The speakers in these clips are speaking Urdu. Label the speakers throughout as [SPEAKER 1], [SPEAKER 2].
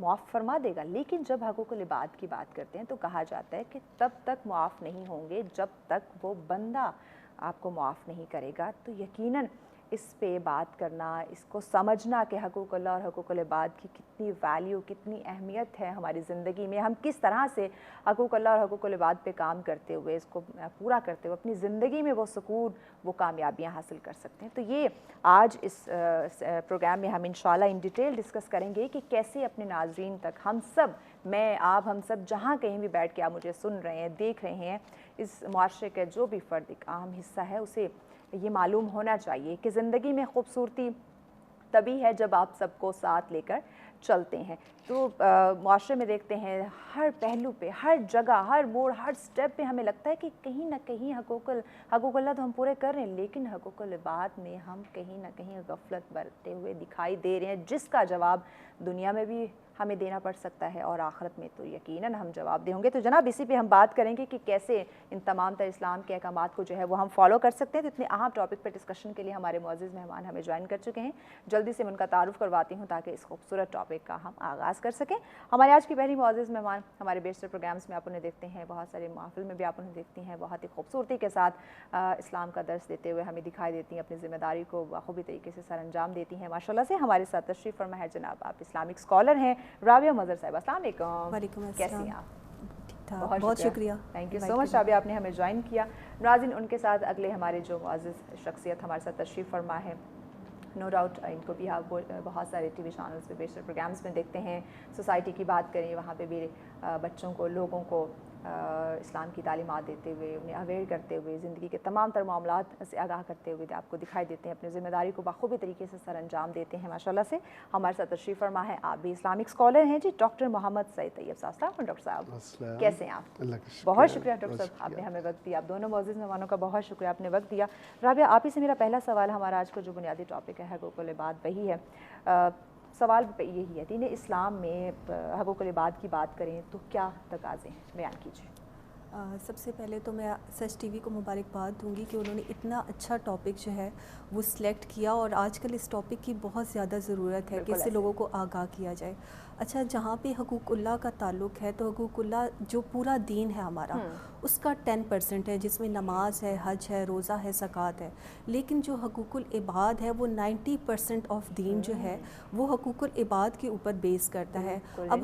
[SPEAKER 1] معاف فرما دے گا، لیکن جب حقوق العباد کی بات کرتے ہیں تو کہا جاتا ہے کہ تب تک معاف نہیں ہوں گے جب تک وہ بندہ آپ کو معاف نہیں کرے گا۔ تو یقیناً اس پہ بات کرنا، اس کو سمجھنا کہ حقوق اللہ اور حقوق العباد کی کتنی ویلیو، کتنی اہمیت ہے ہماری زندگی میں، ہم کس طرح سے حقوق اللہ اور حقوق العباد پہ کام کرتے ہوئے، اس کو پورا کرتے ہوئے اپنی زندگی میں وہ سکون، وہ کامیابیاں حاصل کر سکتے ہیں۔ تو یہ آج اس پروگرام میں ہم انشاءاللہ ان ڈیٹیل ڈسکس کریں گے کہ کیسے اپنے ناظرین تک ہم سب، میں، آپ، ہم سب جہاں کہیں بھی بیٹھ کے آپ مجھے سن رہے ہیں، دیکھ رہے ہیں، اس معاشرے کا جو بھی فرد ایک اہم حصہ ہے اسے یہ معلوم ہونا چاہیے کہ زندگی میں خوبصورتی تبھی ہے جب آپ سب کو ساتھ لے کر چلتے ہیں۔ تو معاشرے میں دیکھتے ہیں ہر پہلو پہ، ہر جگہ، ہر موڑ، ہر سٹیپ پہ ہمیں لگتا ہے کہ کہیں نہ کہیں حقوق اللہ تو ہم پورے کر رہے ہیں، لیکن حقوق العباد میں ہم کہیں نہ کہیں غفلت برتتے ہوئے دکھائی دے رہے ہیں، جس کا جواب دنیا میں بھی ہمیں دینا پڑ سکتا ہے اور آخرت میں تو یقیناً ہم جواب دیں ہوں گے۔ تو جناب اسی پہ ہم بات کریں گے کہ کیسے ان تمام تر اسلام کے احکامات کو جو ہے وہ ہم فالو کر سکتے ہیں۔ تو اتنے اہم ٹاپک پر ڈسکشن کے لیے ہمارے معزز مہمان ہمیں جوائن کر چکے ہیں، جلدی سے ان کا تعارف کرواتی ہوں تاکہ اس خوبصورت ٹاپک کا ہم آغاز کر سکیں۔ ہمارے آج کی پہلی معزز مہمان ہمارے بیشتر پروگرامز میں آپ انہیں دیکھتے ہیں، بہت سارے محافل میں بھی آپ انہیں دیکھتی ہیں، بہت ہی خوبصورتی کے ساتھ اسلام کا درس دیتے ہوئے ہمیں دکھائی دیتی ہیں، اپنی ذمہ داری کو بخوبی طریقے سے سر انجام دیتی ہیں ماشاءاللہ سے۔ ہمارے ساتھ تشریف فرما ہے جناب آپ اسلامک اسکالر ہیں رابعہ مظہر صاحبہ۔ السلام علیکم۔
[SPEAKER 2] وعلیکم السلام۔
[SPEAKER 1] کیسی ہیں آپ؟
[SPEAKER 2] ٹھیک ٹھاک، بہت شکریہ،
[SPEAKER 1] تھینک یو سو مچ رابعہ، آپ نے ہمیں جوائن کیا۔ ناظرین ان کے ساتھ اگلے ہمارے جو معزز شخصیت ہمارے ساتھ تشریف فرما ہے، نو ڈاؤٹ ان کو بھی آپ بہت سارے ٹی وی چینلز پہ بیشتر پروگرامز میں دیکھتے ہیں۔ سوسائٹی کی بات کریں، وہاں پہ بھی بچوں کو، لوگوں کو اسلام کی تعلیمات دیتے ہوئے، انہیں اویئر کرتے ہوئے، زندگی کے تمام تر معاملات سے آگاہ کرتے ہوئے آپ کو دکھائی دیتے ہیں، اپنی ذمہ داری کو بخوبی طریقے سے سر انجام دیتے ہیں ماشاءاللہ سے۔ ہمارے ساتھ تشریف فرما ہے، آپ بھی اسلامک اسکالر ہیں جی، ڈاکٹر محمد سعید طیب صاحب۔ السلام علیکم ڈاکٹر صاحب، کیسے ہیں آپ؟ بہت شکریہ ڈاکٹر صاحب، آپ نے ہمیں وقت دیا، آپ دونوں معزز مہمانوں کا بہت شکریہ، آپ نے وقت دیا۔ رابعہ آپ ہی سے میرا پہلا سوال، ہمارا آج کا جو بنیادی ٹاپک ہے حقوق العباد وہی ہے، سوال یہی ہے، دین اسلام میں حقوق العباد کی بات کریں تو کیا تقاضے ہیں، بیان کیجیے۔
[SPEAKER 2] سب سے پہلے تو میں سچ ٹی وی کو مبارکباد دوں گی کہ انہوں نے اتنا اچھا ٹاپک جو ہے وہ سلیکٹ کیا، اور آج کل اس ٹاپک کی بہت زیادہ ضرورت ہے کہ اس سے لوگوں کو آگاہ کیا جائے۔ اچھا، جہاں پہ حقوق اللہ کا تعلق ہے تو حقوق اللہ جو پورا دین ہے ہمارا، اس کا 10% ہے، جس میں نماز ہے، حج ہے، روزہ ہے، زکوٰۃ ہے، لیکن جو حقوق العباد ہے وہ 90% آف دین جو ہے وہ حقوق العباد کے اوپر بیس کرتا ہے۔ اب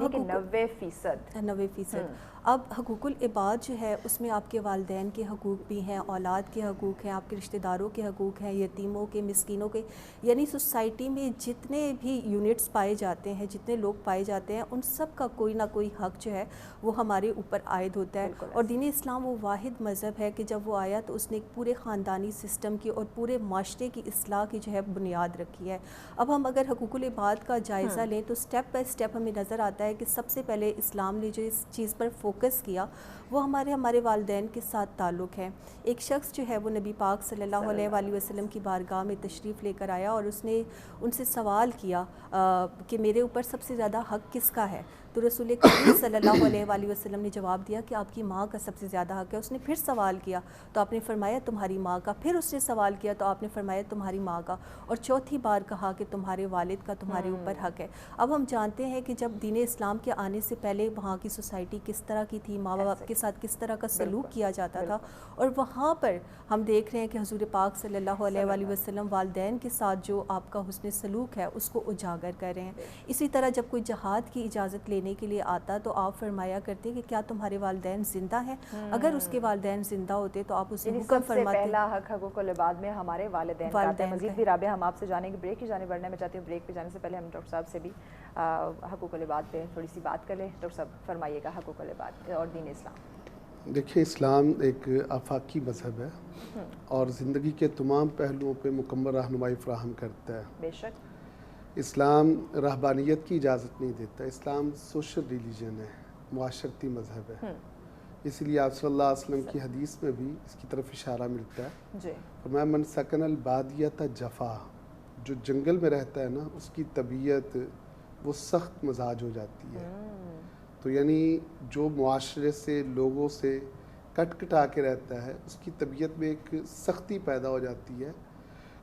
[SPEAKER 2] 90%۔ اب حقوق العباد جو ہے اس میں آپ کے والدین کے حقوق بھی ہیں، اولاد کے حقوق ہیں، آپ کے رشتہ داروں کے حقوق ہیں، یتیموں کے، مسکینوں کے، یعنی سوسائٹی میں جتنے بھی یونٹس پائے جاتے ہیں، جتنے لوگ پائے جاتے ہیں، ان سب کا کوئی نہ کوئی حق جو ہے وہ ہمارے اوپر عائد ہوتا ہے۔ اور دین اسلام وہ واحد مذہب ہے کہ جب وہ آیا تو اس نے ایک پورے خاندانی سسٹم کی اور پورے معاشرے کی اصلاح کی جو ہے بنیاد رکھی ہے۔ اب ہم اگر حقوق العباد کا جائزہ لیں تو سٹیپ بائی سٹیپ ہمیں نظر آتا ہے کہ سب سے پہلے اسلام نے جو اس چیز پر فوکس کیا وہ ہمارے والدین کے ساتھ تعلق ہے۔ ایک شخص جو ہے وہ نبی پاک صلی اللہ علیہ وآلہ وسلم کی بارگاہ میں تشریف لے کر آیا اور اس نے ان سے سوال کیا کہ میرے اوپر سب سے زیادہ حق کس کا ہے؟ تو رسول کریم صلی اللہ علیہ وآلہ وسلم نے جواب دیا کہ آپ کی ماں کا سب سے زیادہ حق ہے۔ اس نے پھر سوال کیا تو آپ نے فرمایا تمہاری ماں کا، پھر اس نے سوال کیا تو آپ نے فرمایا تمہاری ماں کا، اور چوتھی بار کہا کہ تمہارے والد کا تمہارے اوپر حق ہے۔ اب ہم جانتے ہیں کہ جب دین اسلام کے آنے سے پہلے وہاں کی سوسائٹی کس طرح کی تھی، ماں باپ کے ساتھ کس طرح کا سلوک کیا جاتا تھا، اور وہاں پر ہم دیکھ رہے ہیں کہ حضور پاک صلی اللہ علیہ وآلہ وسلم والدین کے ساتھ جو آپ کا حسن سلوک ہے اس کو اجاگر کر رہے ہیں۔ اسی طرح جب کوئی جہاد کی اجازت لینے کے لیے آتا تو آپ فرمایا کرتے کہ کیا تمہارے والدین زندہ ہیں؟ اگر اس کے والدین زندہ ہوتے تو آپ اسے حکم فرماتے۔
[SPEAKER 1] پہلا حق حقوق العباد میں ہمارے والدین کا ہے۔ مزید بھی رابعہ ہم آپ سے جانیں گے، بریک کی جانب بڑھنا میں چاہتی ہوں، بریک پہ جانے سے پہلے ہم ڈاکٹر صاحب سے بھی حقوق العباد پہ تھوڑی سی بات کر لیں۔ ڈاکٹر صاحب فرمائیے گا حقوق العباد اور دین اسلام۔
[SPEAKER 3] دیکھیں، اسلام ایک آفاقی مذہب ہے اور زندگی کے تمام پہلوؤں پہ مکمل رہنمائی فراہم کرتا ہے۔
[SPEAKER 1] بے شک
[SPEAKER 3] اسلام رہبانیت کی اجازت نہیں دیتا، اسلام سوشل ریلیجن ہے، معاشرتی مذہب ہے۔ اس لیے آپ صلی اللہ علیہ وسلم کی حدیث میں بھی اس کی طرف اشارہ ملتا ہے
[SPEAKER 1] جی،
[SPEAKER 3] فرمایا من سکن البادیۃ جفا، جو جنگل میں رہتا ہے نا اس کی طبیعت وہ سخت مزاج ہو جاتی ہے۔ تو یعنی جو معاشرے سے، لوگوں سے کٹ کٹا کے رہتا ہے اس کی طبیعت میں ایک سختی پیدا ہو جاتی ہے۔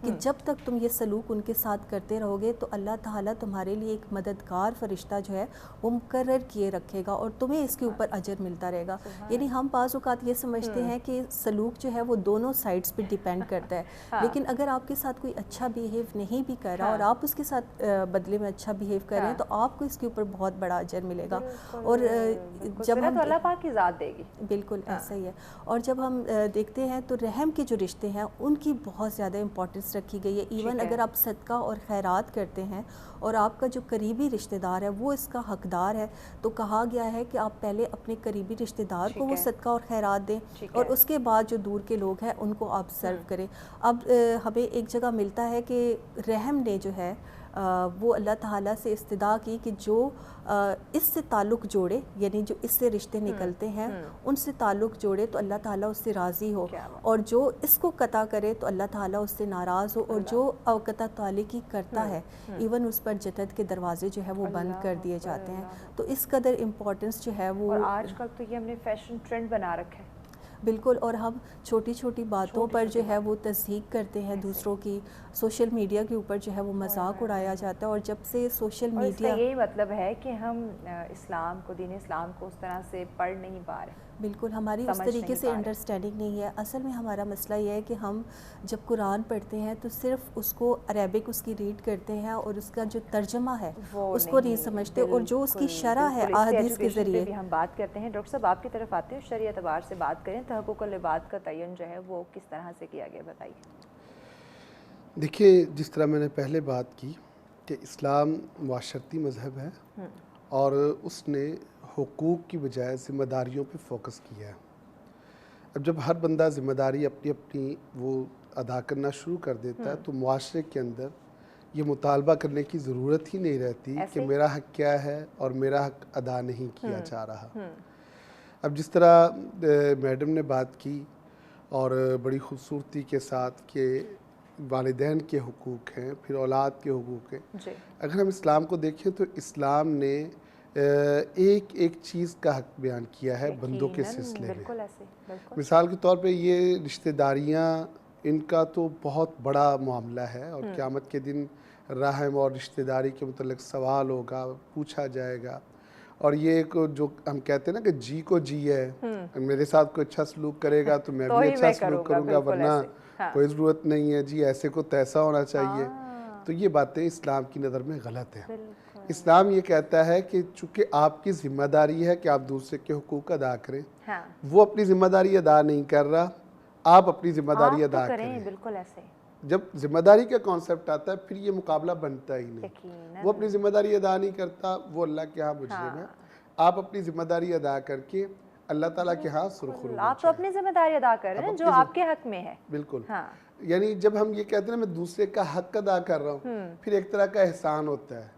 [SPEAKER 2] کہ جب تک تم یہ سلوک ان کے ساتھ کرتے رہو گے تو اللہ تعالیٰ تمہارے لیے ایک مددگار فرشتہ جو ہے وہ مقرر کیے رکھے گا اور تمہیں اس کے اوپر اجر ملتا رہے گا. یعنی ہم بعض اوقات یہ سمجھتے ہیں کہ سلوک جو ہے وہ دونوں سائڈز پہ ڈیپینڈ کرتا ہے, لیکن اگر آپ کے ساتھ کوئی اچھا بیہیو نہیں بھی کر رہا اور آپ اس کے ساتھ بدلے میں اچھا بیہیو کر رہے ہیں تو آپ کو اس کے اوپر بہت بڑا اجر ملے گا. اور جب ہم
[SPEAKER 1] اللہ پاک کی ذات دے گی.
[SPEAKER 2] بالکل ایسا ہی ہے. اور جب ہم دیکھتے ہیں تو رحم کے جو رشتے ہیں ان کی بہت زیادہ امپورٹنس رکھی گئی ہے. ایون اگر آپ صدقہ اور خیرات کرتے ہیں اور آپ کا جو قریبی رشتہ دار ہے وہ اس کا حقدار ہے تو کہا گیا ہے کہ آپ پہلے اپنے قریبی رشتہ دار کو وہ صدقہ اور خیرات دیں اور اس کے بعد جو دور کے لوگ ہیں ان کو آپ سرو کریں. اب ہمیں ایک جگہ ملتا ہے کہ رحم نے جو ہے وہ اللہ تعالیٰ سے استدعا کی کہ جو اس سے تعلق جوڑے, یعنی جو اس سے رشتے نکلتے ہیں ان سے تعلق جوڑے تو اللہ تعالیٰ اس سے راضی ہو, اور جو اس کو قطع کرے تو اللہ تعالیٰ اس سے ناراض ہو, اور جو قطع تعلقی کرتا ہے ایون اس پر جنت کے دروازے جو ہے وہ بند کر دیے جاتے ہیں. تو اس قدر امپورٹنس جو ہے وہ,
[SPEAKER 1] اور آج کل تو یہ ہم نے فیشن ٹرینڈ بنا رکھا ہے.
[SPEAKER 2] بالکل, اور ہم چھوٹی چھوٹی باتوں پر جو ہے وہ تصدیق کرتے ہیں دوسروں کی. سوشل میڈیا کے اوپر جو ہے وہ مذاق اڑایا جاتا ہے, اور جب سے سوشل میڈیا,
[SPEAKER 1] یہی مطلب ہے کہ ہم اسلام کو, دین اسلام کو اس طرح سے پڑھ نہیں پا رہے.
[SPEAKER 2] بالکل ہماری اس طریقے سے انڈرسٹینڈنگ نہیں ہے. اصل میں ہمارا مسئلہ یہ ہے کہ ہم جب قرآن پڑھتے ہیں تو صرف اس کو عربک اس کی ریڈ کرتے ہیں اور اس کا جو ترجمہ ہے اس کو نہیں سمجھتے, اور جو اس کی شرح ہے احادیث کے ذریعے
[SPEAKER 1] ہم بات کرتے ہیں. ڈاکٹر صاحب آپ کی طرف آتے ہیں, شرعی اعتبار سے بات کریں, تحقق العباد کا تعین جو ہے وہ کس طرح سے کیا گیا, بتائیے.
[SPEAKER 3] دیکھیے, جس طرح میں نے پہلے بات کی کہ اسلام معاشرتی مذہب ہے اور اس نے حقوق کی بجائے ذمہ داریوں پہ فوکس کیا ہے. اب جب ہر بندہ ذمہ داری اپنی اپنی وہ ادا کرنا شروع کر دیتا ہے تو معاشرے کے اندر یہ مطالبہ کرنے کی ضرورت ہی نہیں رہتی کہ میرا حق کیا ہے اور میرا حق ادا نہیں کیا جا رہا. اب جس طرح میڈم نے بات کی اور بڑی خوبصورتی کے ساتھ کہ والدین کے حقوق ہیں, پھر اولاد کے حقوق ہیں. اگر ہم اسلام کو دیکھیں تو اسلام نے ایک ایک چیز کا حق بیان کیا ہے بندوں کے سلسلے میں. مثال کے طور پہ یہ رشتہ داریاں, ان کا تو بہت بڑا معاملہ ہے, اور قیامت کے دن رحم اور رشتہ داری کے متعلق سوال ہوگا, پوچھا جائے گا. اور یہ ایک جو ہم کہتے ہیں نا کہ جی کو جی ہے, میرے ساتھ کوئی اچھا سلوک کرے گا تو میں بھی اچھا سلوک کروں گا, ورنہ کوئی ضرورت نہیں ہے, جی ایسے کو تیسا ہونا چاہیے. تو یہ باتیں اسلام کی نظر میں غلط ہیں. اسلام یہ کہتا ہے کہ چونکہ آپ کی ذمہ داری ہے کہ آپ دوسرے کے حقوق ادا کریں, وہ اپنی ذمہ داری ادا نہیں کر رہا, آپ اپنی ذمہ داری ادا کریں.
[SPEAKER 1] بالکل ایسے
[SPEAKER 3] جب ذمہ داری کا کانسیپٹ آتا ہے پھر یہ مقابلہ بنتا ہی نہیں. وہ اپنی ذمہ داری ادا نہیں کرتا, وہ اللہ کے ہاں مجرم ہے. آپ اپنی ذمہ داری ادا کر کے اللہ تعالیٰ کے ہاں سرخرو,
[SPEAKER 1] آپ تو اپنی ذمہ داری ادا کر رہے ہیں جو آپ کے حق میں ہے.
[SPEAKER 3] بالکل. یعنی جب ہم یہ کہتے ہیں میں دوسرے کا حق ادا کر رہا ہوں, پھر ایک طرح کا احسان ہوتا ہے.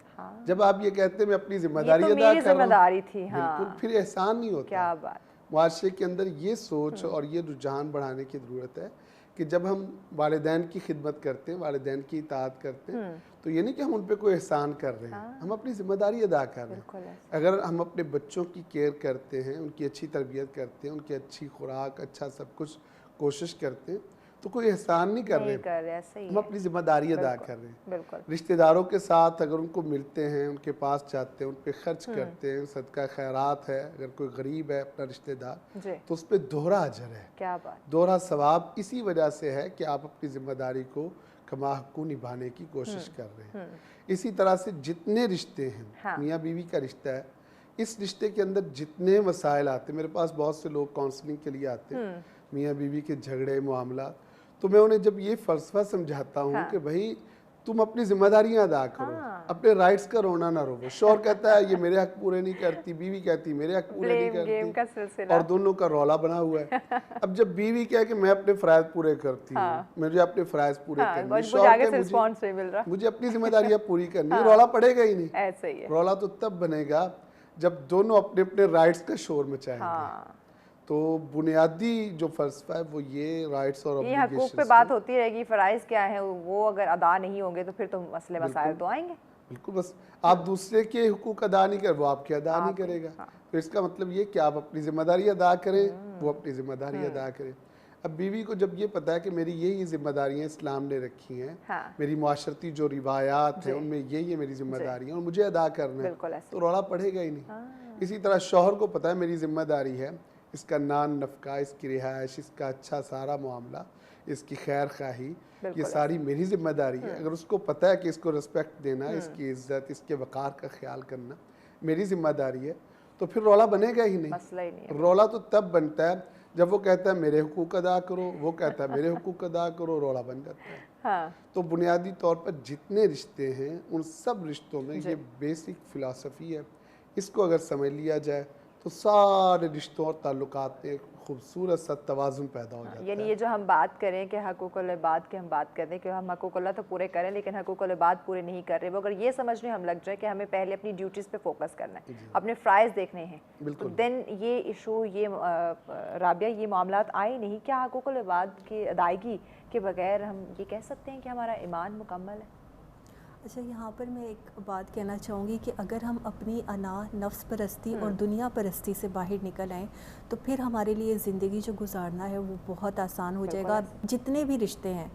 [SPEAKER 3] جب آپ یہ کہتے ہیں میں اپنی ذمہ داری ادا کر رہا ہوں, بالکل پھر احسان نہیں ہوتا.
[SPEAKER 1] کیا بات.
[SPEAKER 3] معاشرے کے اندر یہ سوچ اور یہ رجحان بڑھانے کی ضرورت ہے کہ جب ہم والدین کی خدمت کرتے ہیں, والدین کی اطاعت کرتے ہیں, تو یہ نہیں کہ ہم ان پہ کوئی احسان کر رہے ہیں, ہم اپنی ذمہ داری ادا کر رہے ہیں. اگر ہم اپنے بچوں کی کیئر کرتے ہیں, ان کی اچھی تربیت کرتے ہیں, ان کی اچھی خوراک, اچھا سب کچھ کوشش کرتے ہیں, تو کوئی احسان نہیں کر رہے, ہم اپنی ذمہ داری ادا کر رہے ہیں. رشتہ داروں کے ساتھ اگر ان کو ملتے ہیں, ان کے پاس جاتے ہیں, ان پہ خرچ کرتے ہیں, صدقہ خیرات ہے, اگر کوئی غریب ہے اپنا رشتہ دار تو اس پہ دوہرا اجر ہے.
[SPEAKER 1] کیا بات.
[SPEAKER 3] دوہرا ثواب اسی وجہ سے ہے کہ آپ اپنی ذمہ داری کو کما حقو نبھانے کی کوشش کر رہے ہیں. اسی طرح سے جتنے رشتے ہیں, میاں بیوی کا رشتہ ہے, اس رشتے کے اندر جتنے مسائل آتے ہیں, میرے پاس بہت سے لوگ کاؤنسلنگ کے لیے آتے ہیں, میاں بیوی کے جھگڑے معاملات, تو میں انہیں جب یہ فلسفہ سمجھاتا ہوں کہ بھائی تم اپنی ذمہ داریاں ادا کرو, اپنے رائٹس کا رونا نہ رو. شوہر کہتا ہے یہ میرے حق پورے نہیں کرتی, بیوی کہتی میرے حق پورے نہیں کرتی, اور دونوں کا رولا بنا ہوا ہے. اب جب بیوی کہے کہ میں اپنے فرائض پورے کرتی ہوں, مجھے اپنے فرائض پورے کرنے, شوہر کہ مجھے اپنی ذمہ داریاں پوری کرنی, رولا پڑے گا ہی نہیں. رولا تو تب بنے گا جب دونوں اپنے اپنے رائٹس کا شور مچائیں گے. تو بنیادی جو فلسفہ ہے وہ یہ رائٹس اور
[SPEAKER 1] یہ حقوق پہ بات ہوتی رہے گی, فرائض کیا ہیں وہ اگر ادا نہیں ہوں گے تو پھر تو مسئلے مسائل تو آئیں گے.
[SPEAKER 3] بالکل, بس آپ دوسرے کے حقوق ادا نہیں کر, وہ آپ کے ادا نہیں کرے گا. تو اس کا مطلب یہ کہ آپ اپنی ذمہ داری ادا کریں, وہ اپنی ذمہ داری ادا کریں. اب بیوی کو جب یہ پتا ہے کہ میری یہ ذمہ داریاں اسلام نے رکھی ہیں، میری معاشرتی جو روایات ہیں ان میں یہ میری ذمہ داری ہیں اور مجھے ادا کرنا ہے، تو رولا پڑے گا ہی نہیں۔ اسی طرح شوہر کو پتا ہے میری ذمہ داری ہے، اس کا نان نفقہ، اس کی رہائش، اس کا اچھا سارا معاملہ، اس کی خیر خواہی، یہ ساری میری ذمہ داری ہے۔ اگر اس کو پتا ہے کہ اس کو رسپیکٹ دینا، اس کی عزت، اس کے وقار کا خیال کرنا میری ذمہ داری ہے، تو پھر رولا بنے گا ہی نہیں۔ رولا تو تب بنتا ہے جب وہ کہتا ہے میرے حقوق ادا کرو، وہ کہتا ہے میرے حقوق ادا کرو، رولا بن جاتا ہے۔ تو بنیادی طور پر جتنے رشتے ہیں ان سب رشتوں میں یہ بیسک فلسفی ہے، اس کو اگر سمجھ لیا جائے تو سارے رشتوں اور تعلقات میں خوبصورت سا توازن پیدا ہو جاتا ہے۔
[SPEAKER 1] یعنی یہ جو ہم بات کریں کہ حقوق العباد کی ہم بات کریں کہ ہم حقوق اللہ تو پورے کریں لیکن حقوق العباد پورے نہیں کر رہے، وہ اگر یہ سمجھنے ہم لگ جائیں کہ ہمیں پہلے اپنی ڈیوٹیز پہ فوکس کرنا ہے، اپنے فرائض دیکھنے ہیں، تو دین یہ ایشو، یہ رابعہ، یہ معاملات آئے نہیں۔ کیا حقوق العباد کی ادائیگی کے بغیر ہم یہ کہہ سکتے ہیں کہ ہمارا ایمان مکمل ہے؟
[SPEAKER 2] اچھا، یہاں پر میں ایک بات کہنا چاہوں گی کہ اگر ہم اپنی انا، نفس پرستی اور دنیا پرستی سے باہر نکل آئیں تو پھر ہمارے لیے زندگی جو گزارنا ہے وہ بہت آسان ہو جائے گا۔ جتنے بھی رشتے ہیں،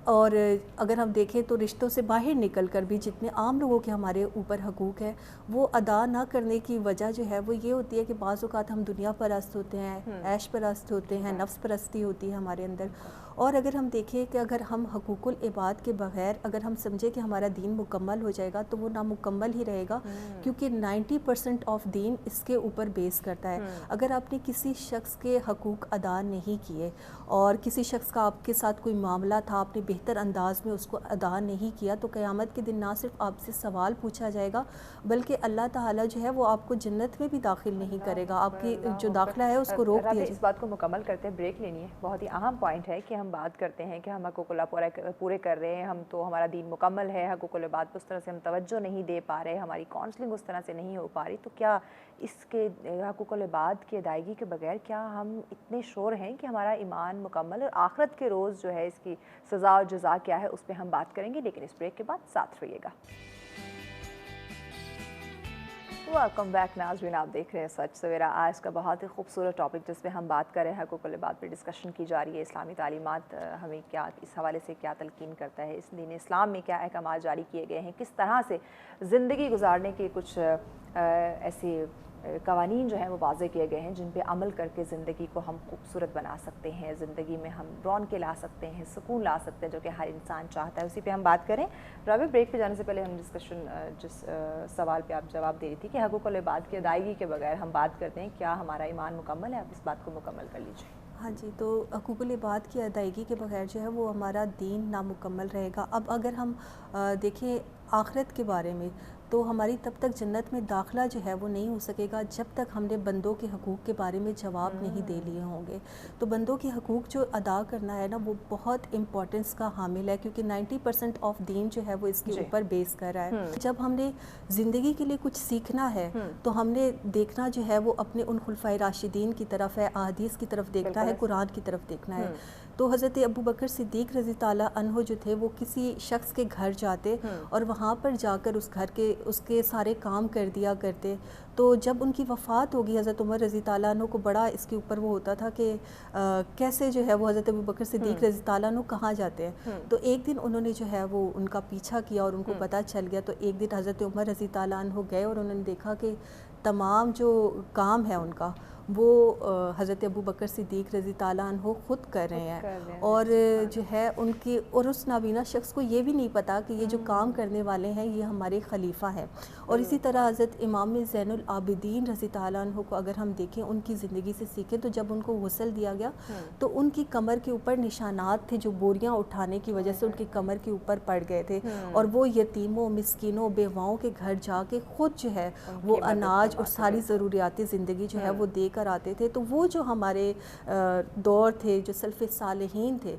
[SPEAKER 2] اور اگر ہم دیکھیں تو رشتوں سے باہر نکل کر بھی جتنے عام لوگوں کے ہمارے اوپر حقوق ہیں وہ ادا نہ کرنے کی وجہ جو ہے وہ یہ ہوتی ہے کہ بعض اوقات ہم دنیا پرست ہوتے ہیں، عیش پرست ہوتے ہیں، نفس پرستی ہوتی ہے ہمارے اندر۔ اور اگر ہم دیکھیں کہ اگر ہم حقوق العباد کے بغیر اگر ہم سمجھیں کہ ہمارا دین مکمل ہو جائے گا تو وہ نامکمل ہی رہے گا، کیونکہ 90% آف دین اس کے اوپر بیس کرتا ہے۔ اگر آپ نے کسی شخص کے حقوق ادا نہیں کیے اور کسی شخص کا آپ کے ساتھ کوئی معاملہ تھا، آپ نے بہتر انداز میں اس کو ادا نہیں کیا، تو قیامت کے دن نہ صرف آپ سے سوال پوچھا جائے گا بلکہ اللہ تعالیٰ جو ہے وہ آپ کو جنت میں بھی داخل نہیں کرے گا، آپ کی جو داخلہ ہے اس کو روک دیا جائے۔
[SPEAKER 1] اس بات کو مکمل کرتے ہیں، بریک لینی ہے۔ بہت ہی اہم پوائنٹ ہے کہ ہم بات کرتے ہیں کہ ہم حقوق اللہ پورے کر رہے ہیں، ہم تو ہمارا دین مکمل ہے، حقوق العباد پر اس طرح سے ہم توجہ نہیں دے پا رہے، ہماری کاؤنسلنگ اس طرح سے نہیں ہو پا رہی، تو کیا اس کے حقوق العباد کی ادائیگی کے بغیر کیا ہم اتنے شور ہیں کہ ہمارا ایمان مکمل، اور آخرت کے روز جو ہے اس کی سزا اور جزا کیا ہے اس پہ ہم بات کریں گے، لیکن اس بریک کے بعد ساتھ رہیے گا۔ ویلکم بیک ناظرین، آپ دیکھ رہے ہیں سچ سویرا۔ آج کا بہت ہی خوبصورت ٹاپک جس پہ ہم بات کر رہے ہیں، حقوق العباد پہ ڈسکشن کی جا رہی ہے۔ اسلامی تعلیمات ہمیں کیا اس حوالے سے کیا تلقین کرتا ہے، اس دین اسلام میں کیا احکامات جاری کیے گئے ہیں، کس طرح سے زندگی گزارنے کے کچھ ایسے قوانین جو ہیں وہ واضح کیے گئے ہیں جن پہ عمل کر کے زندگی کو ہم خوبصورت بنا سکتے ہیں، زندگی میں ہم رونقیں لا سکتے ہیں، سکون لا سکتے ہیں، جو کہ ہر انسان چاہتا ہے۔ اسی پہ ہم بات کریں۔ رابع، بریک پہ جانے سے پہلے ہم ڈسکشن جس سوال پہ آپ جواب دے رہی تھی کہ حقوق العباد کی ادائیگی کے بغیر ہم بات کرتے ہیں کیا ہمارا ایمان مکمل ہے، آپ اس بات کو مکمل کر لیجیے۔
[SPEAKER 2] ہاں جی، تو حقوق العباد کی ادائیگی کے بغیر جو ہے وہ ہمارا دین نامکمل رہے گا۔ اب اگر ہم دیکھیں آخرت کے بارے میں تو ہماری تب تک جنت میں داخلہ جو ہے وہ نہیں ہو سکے گا جب تک ہم نے بندوں کے حقوق کے بارے میں جواب نہیں دے لیے ہوں گے۔ تو بندوں کے حقوق جو ادا کرنا ہے نا وہ بہت امپورٹنس کا حامل ہے، کیونکہ 90% آف دین جو ہے وہ اس کے اوپر بیس کر رہا ہے۔ جب ہم نے زندگی کے لیے کچھ سیکھنا ہے تو ہم نے دیکھنا جو ہے وہ اپنے ان خلفائے راشدین کی طرف ہے، احادیث کی طرف دیکھنا ہے، قرآن کی طرف دیکھنا ہے۔ تو حضرت ابو بکر صدیق رضی تعالیٰ عنہ جو تھے وہ کسی شخص کے گھر جاتے اور وہاں پر جا کر اس کے سارے کام کر دیا کرتے۔ تو جب ان کی وفات ہوگی حضرت عمر رضی تعالیٰ عنہ کو بڑا اس کے اوپر وہ ہوتا تھا کہ کیسے جو ہے وہ حضرت ابو بکر صدیق رضی تعالیٰ عنہ کہاں جاتے ہیں۔ تو ایک دن انہوں نے جو ہے وہ ان کا پیچھا کیا اور ان کو پتہ چل گیا، تو ایک دن حضرت عمر رضی تعالیٰ عنہ گئے اور انہوں نے دیکھا کہ تمام جو کام ہے ان کا وہ حضرت ابو بکر صدیق رضی تعالیٰ عنہ خود کر رہے ہیں، اور جو ہے ان کی، اور اس نابینا شخص کو یہ بھی نہیں پتا کہ یہ جو کام کرنے والے ہیں یہ ہمارے خلیفہ ہیں۔ اور اسی طرح حضرت امام زین العابدین رضی تعالیٰ عنہ کو اگر ہم دیکھیں، ان کی زندگی سے سیکھیں، تو جب ان کو غسل دیا گیا تو ان کی کمر کے اوپر نشانات تھے جو بوریاں اٹھانے کی وجہ سے ان کی کمر کے اوپر پڑ گئے تھے، اور وہ یتیموں، مسکینوں، بیواؤں کے گھر جا کے خود جو ہے وہ اناج اور ساری ضروریات زندگی جو ہے وہ دے کر آتے تھے۔ تو وہ جو ہمارے دور تھے، جو سلف صالحین تھے،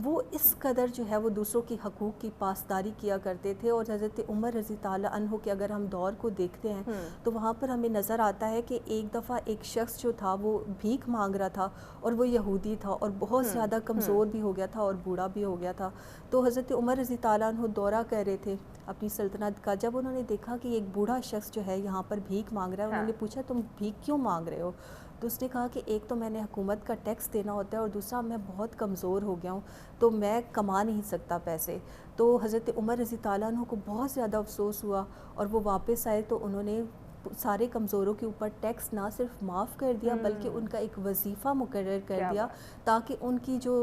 [SPEAKER 2] وہ اس قدر جو ہے وہ دوسروں کی حقوق کی پاسداری کیا کرتے تھے۔ اور حضرت عمر رضی تعالیٰ عنہ کے اگر ہم دور کو دیکھتے ہیں تو وہاں پر ہمیں نظر آتا ہے کہ ایک دفعہ ایک شخص جو تھا وہ بھیک مانگ رہا تھا، اور وہ یہودی تھا اور بہت زیادہ کمزور بھی ہو گیا تھا اور بوڑھا بھی ہو گیا تھا۔ تو حضرت عمر رضی تعالیٰ عنہ دورہ کر رہے تھے اپنی سلطنت کا، جب انہوں نے دیکھا کہ ایک بوڑھا شخص جو ہے یہاں پر بھیک مانگ رہا ہے، انہوں نے پوچھا تم بھیک کیوں مانگ رہے ہو؟ تو اس نے کہا کہ ایک تو میں نے حکومت کا ٹیکس دینا ہوتا ہے اور دوسرا میں بہت کمزور ہو گیا ہوں تو میں کما نہیں سکتا پیسے. تو حضرت عمر رضی اللہ عنہ کو بہت زیادہ افسوس ہوا اور وہ واپس آئے تو انہوں نے سارے کمزوروں کے اوپر ٹیکس نہ صرف معاف کر دیا بلکہ ان کا ایک وظیفہ مقرر کر دیا تاکہ ان کی جو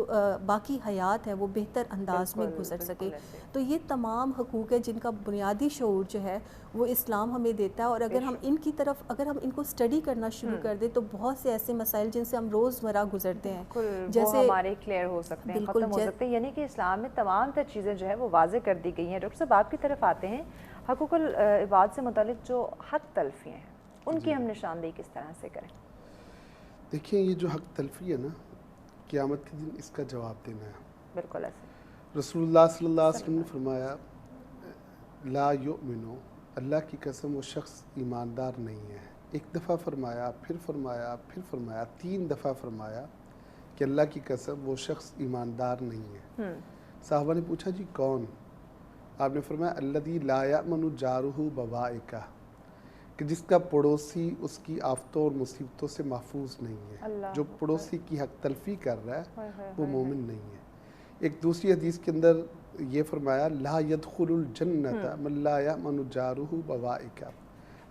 [SPEAKER 2] باقی حیات ہے وہ بہتر انداز میں گزر سکے. تو یہ تمام حقوق ہے جن کا بنیادی شعور جو ہے وہ اسلام ہمیں دیتا ہے, اور اگر ہم ان کی طرف اگر ہم ان کو اسٹڈی کرنا شروع کر دیں تو بہت سے ایسے مسائل جن سے ہم روزمرہ گزرتے ہیں
[SPEAKER 1] جیسے ہمارے کلیئر ہو سکتے ہیں, ختم ہو سکتے ہیں. یعنی کہ اسلام میں تمام تر چیزیں جو ہے وہ واضح کر دی گئی ہیں. ڈاکٹر صاحب آپ کی طرف آتے ہیں, حقوق العباد سے متعلق جو حق تلفی ہیں ان کی ہم نشاندہی کس طرح سے کریں؟
[SPEAKER 3] دیکھیں یہ جو حق تلفی ہے نا, قیامت کے دن اس کا جواب دینا ہے.
[SPEAKER 1] بالکل ایسے
[SPEAKER 3] رسول اللہ صلی اللہ علیہ وسلم نے فرمایا لا یؤمنو, اللہ کی قسم وہ شخص ایماندار نہیں ہے. ایک دفعہ فرمایا, پھر فرمایا, پھر فرمایا, 3 دفعہ فرمایا کہ اللہ کی قسم وہ شخص ایماندار نہیں ہے. صحابہ نے پوچھا جی کون؟ آپ نے فرمایا الذی لا یأمن جارہ بوائکہ, کہ جس کا پڑوسی اس کی آفتوں اور مصیبتوں سے محفوظ نہیں ہے. جو پڑوسی کی حق تلفی کر رہا ہے وہ مومن نہیں ہے. ایک دوسری حدیث کے اندر یہ فرمایا لا يدخل الجنت من لا یأمن جارہ بوائکہ,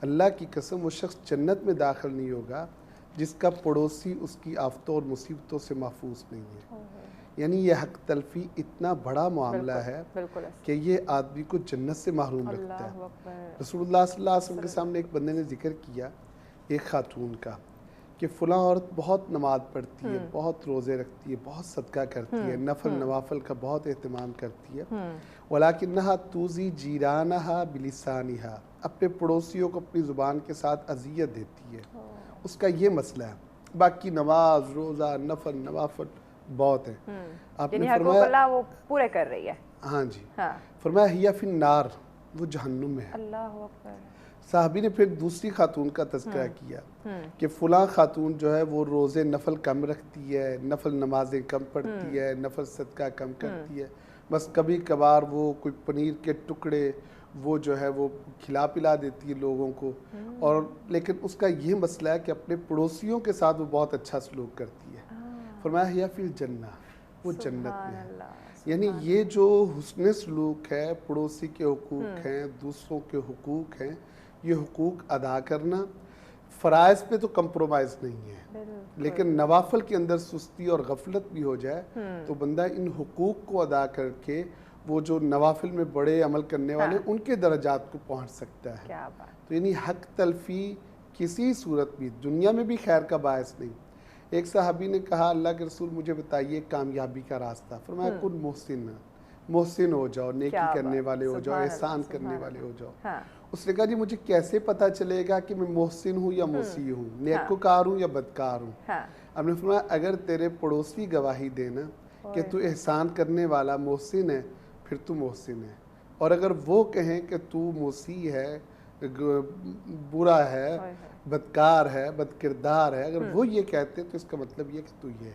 [SPEAKER 3] اللہ کی قسم وہ شخص جنت میں داخل نہیں ہوگا جس کا پڑوسی اس کی آفتوں اور مصیبتوں سے محفوظ نہیں ہے. یعنی یہ حق تلفی اتنا بڑا معاملہ ہے کہ یہ آدمی کو جنت سے محروم رکھتا ہے. رسول اللہ صلی اللہ علیہ وسلم کے سامنے ایک بندے نے ذکر کیا ایک خاتون کا کہ فلاں عورت بہت نماز پڑھتی ہے, بہت روزے رکھتی ہے, بہت صدقہ کرتی ہے, نفل نوافل کا بہت اہتمام کرتی ہے, وَلَكِنَّهَا تُؤْذِي جِيرَانَهَا بِلِسَانِهَا, اپنے پڑوسیوں کو اپنی زبان کے ساتھ اذیت دیتی ہے. اس کا یہ مسئلہ ہے. باقی نماز روزہ نفل نوافل بہت ہیں. آپ نے
[SPEAKER 1] حقوق اللہ وہ پورے کر رہی ہے.
[SPEAKER 3] ہاں جی, فرمایا ہی فی النار, وہ جہنم میں ہے.
[SPEAKER 1] اللہ اکبر.
[SPEAKER 3] صحابی نے پھر دوسری خاتون کا تذکرہ کیا کہ فلاں خاتون جو ہے وہ روزے نفل کم رکھتی ہے, نفل نمازیں کم پڑھتی ہے, نفل صدقہ کم کرتی ہے, بس کبھی کبھار وہ کوئی پنیر کے ٹکڑے وہ جو ہے وہ کھلا پلا دیتی ہے لوگوں کو, اور لیکن اس کا یہ مسئلہ ہے کہ اپنے پڑوسیوں کے ساتھ وہ بہت اچھا سلوک کرتی ہے. فرمایا ہی فی الجنہ, وہ جنت میں ہے. یعنی یہ جو حسن سلوک ہے, پڑوسی کے حقوق ہیں, دوسروں کے حقوق ہیں, یہ حقوق ادا کرنا, فرائض پہ تو کمپرومائز نہیں ہے, لیکن نوافل کے اندر سستی اور غفلت بھی ہو جائے تو بندہ ان حقوق کو ادا کر کے وہ جو نوافل میں بڑے عمل کرنے والے ان کے درجات کو پہنچ سکتا ہے. تو یعنی حق تلفی کسی صورت بھی دنیا میں بھی خیر کا باعث نہیں. ایک صحابی نے کہا اللہ کے رسول مجھے بتائیے کامیابی کا راستہ. فرمایا کن محسن, محسن ہو جاؤ, نیکی کرنے والے ہو جاؤ, احسان کرنے والے ہو جاؤ. اس نے کہا جی مجھے کیسے پتہ چلے گا کہ میں محسن ہوں یا مسیح ہوں, نیکوکار ہوں یا بدکار ہوں؟ اب نے فرمایا اگر تیرے پڑوسی گواہی دینا کہ تو احسان کرنے والا محسن ہے پھر تو محسن ہے, اور اگر وہ کہیں کہ تو مسیح ہے, برا ہے, بدکار ہے, بد کردار ہے, اگر وہ یہ کہتے تو اس کا مطلب یہ کہ تو یہ.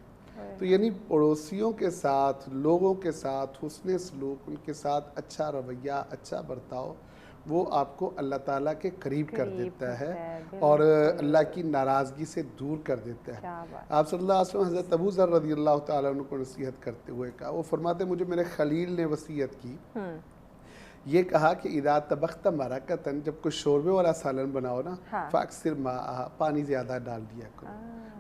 [SPEAKER 3] تو یعنی پڑوسیوں کے ساتھ, لوگوں کے ساتھ حسن سلوک, ان کے ساتھ اچھا رویہ, اچھا برتاؤ, وہ آپ کو اللہ تعالیٰ کے قریب کر دیتا ہے اور اللہ کی ناراضگی سے دور کر دیتا ہے. آپ صلی اللہ علیہ وسلم حضرت ابو ذر رضی اللہ تعالیٰ عنہ کو نصیحت کرتے ہوئے کہا, وہ فرماتے مجھے میرے خلیل نے وصیت کی, یہ کہا کہ اذا طبخت مرقۃ, جب کوئی شوربے والا سالن بناؤ نا, فاکثر ماء, پانی زیادہ ڈال دیا کرو,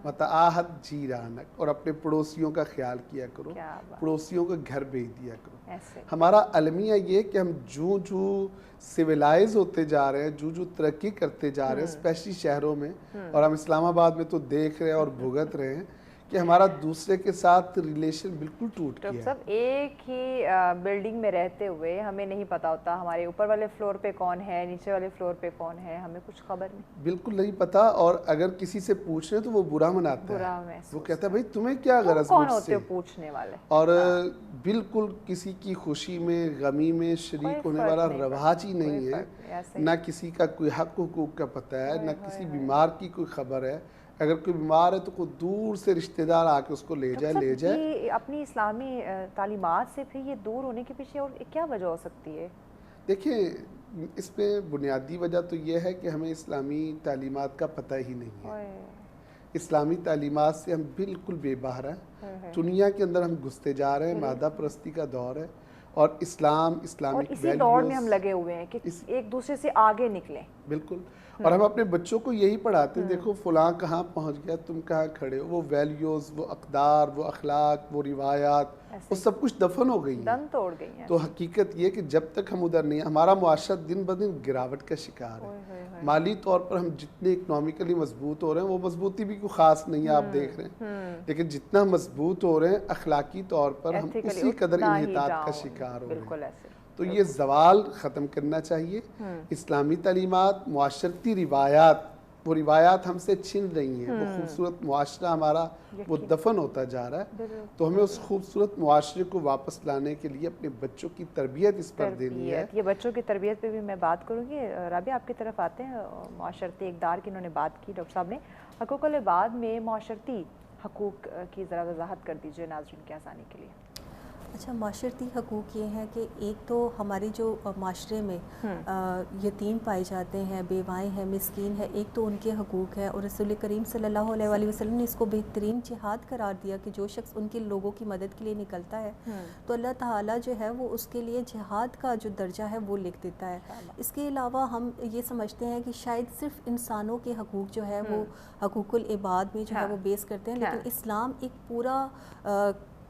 [SPEAKER 3] وتعاہد جیرانک, اور اپنے پڑوسیوں کا خیال کیا کرو, پڑوسیوں کو گھر بھیج دیا کرو. ہمارا المیہ یہ کہ ہم جو سویلائز ہوتے جا رہے ہیں, جو ترقی کرتے جا رہے ہیں اسپیشلی شہروں میں, اور ہم اسلام آباد میں تو دیکھ رہے ہیں اور بھگت رہے ہیں کہ ہمارا دوسرے کے ساتھ ریلیشن بالکل ٹوٹ گیا ہے.
[SPEAKER 1] سب ایک ہی بلڈنگ میں رہتے ہوئے ہمیں نہیں پتا ہوتا ہمارے اوپر والے فلور پہ کون ہے, نیچے والے فلور پہ کون ہے, ہمیں کچھ خبر نہیں,
[SPEAKER 3] بالکل نہیں پتا. اور اگر کسی سے پوچھ رہے تو وہ برا مناتا ہے, وہ کہتا ہے بھائی تمہیں کیا غرض
[SPEAKER 1] کون ہوتے ہو پوچھنے والے,
[SPEAKER 3] اور بالکل کسی کی خوشی میں غمی میں شریک ہونے والا رواج ہی نہیں ہے. نہ کسی کا کوئی حق حقوق کا پتہ ہے, نہ کسی بیمار کی کوئی خبر ہے. اگر کوئی بیمار ہے تو کوئی دور سے رشتہ دار آ کے اس کو لے جائے.
[SPEAKER 1] اپنی اسلامی تعلیمات سے پھر یہ دور ہونے کے پیچھے اور کیا وجہ ہو سکتی ہے؟
[SPEAKER 3] دیکھیں اس میں بنیادی وجہ تو یہ ہے کہ ہمیں اسلامی تعلیمات کا پتہ ہی نہیں ہے. اسلامی تعلیمات سے ہم بالکل بے بہرا ہیں. دنیا کے اندر ہم گھستے جا رہے ہیں, مادہ پرستی کا دور ہے, اور اسلامک
[SPEAKER 1] اور اسی دوڑ میں ہم لگے ہوئے ہیں کہ ایک دوسرے سے آگے نکلیں.
[SPEAKER 3] بالکل. اور ہم اپنے بچوں کو یہی پڑھاتے ہیں, دیکھو فلاں کہاں پہنچ گیا, تم کہاں کھڑے ہو. وہ ویلیوز, وہ اقدار, وہ اخلاق, وہ روایات, وہ سب کچھ دفن ہو گئی ہیں,
[SPEAKER 1] دم توڑ گئی ہیں.
[SPEAKER 3] تو حقیقت یہ کہ جب تک ہم ادھر نہیں, ہمارا معاشرہ دن بدن گراوٹ کا شکار ہے. مالی طور پر ہم جتنے اکنامکلی مضبوط ہو رہے ہیں, وہ مضبوطی بھی کوئی خاص نہیں ہے, آپ دیکھ رہے ہیں, لیکن جتنا مضبوط ہو رہے ہیں اخلاقی طور پر ہم اسی قدر انحطاط کا شکار ہو رہے ہیں. تو یہ زوال ختم کرنا چاہیے. اسلامی تعلیمات, معاشرتی روایات, وہ روایات ہم سے چھن رہی ہیں. وہ خوبصورت معاشرہ ہمارا وہ دفن ہوتا جا رہا ہے. تو ہمیں اس خوبصورت معاشرے کو واپس لانے کے لیے اپنے بچوں کی تربیت اس پر دینی ہے.
[SPEAKER 1] یہ بچوں کی تربیت پہ بھی میں بات کروں گی. رابعہ, آپ کی طرف آتے ہیں. معاشرتی اقدار کی انہوں نے بات کی ڈاکٹر صاحب نے. حقوق العباد میں معاشرتی حقوق کی ذرا وضاحت کر دیجیے ناظرین کی آسانی کے لیے.
[SPEAKER 2] اچھا, معاشرتی حقوق یہ ہیں کہ ایک تو ہمارے جو معاشرے میں یتیم پائے جاتے ہیں, بیوائیں ہیں, مسکین ہے, ایک تو ان کے حقوق ہیں, اور رسول کریم صلی اللہ علیہ وآلہ وسلم نے اس کو بہترین جہاد قرار دیا کہ جو شخص ان کے لوگوں کی مدد کے لیے نکلتا ہے تو اللہ تعالیٰ جو ہے وہ اس کے لیے جہاد کا جو درجہ ہے وہ لکھ دیتا ہے. اس کے علاوہ ہم یہ سمجھتے ہیں کہ شاید صرف انسانوں کے حقوق جو ہے وہ حقوق العباد میں جو ہے وہ بیس کرتے ہیں, لیکن اسلام ایک پورا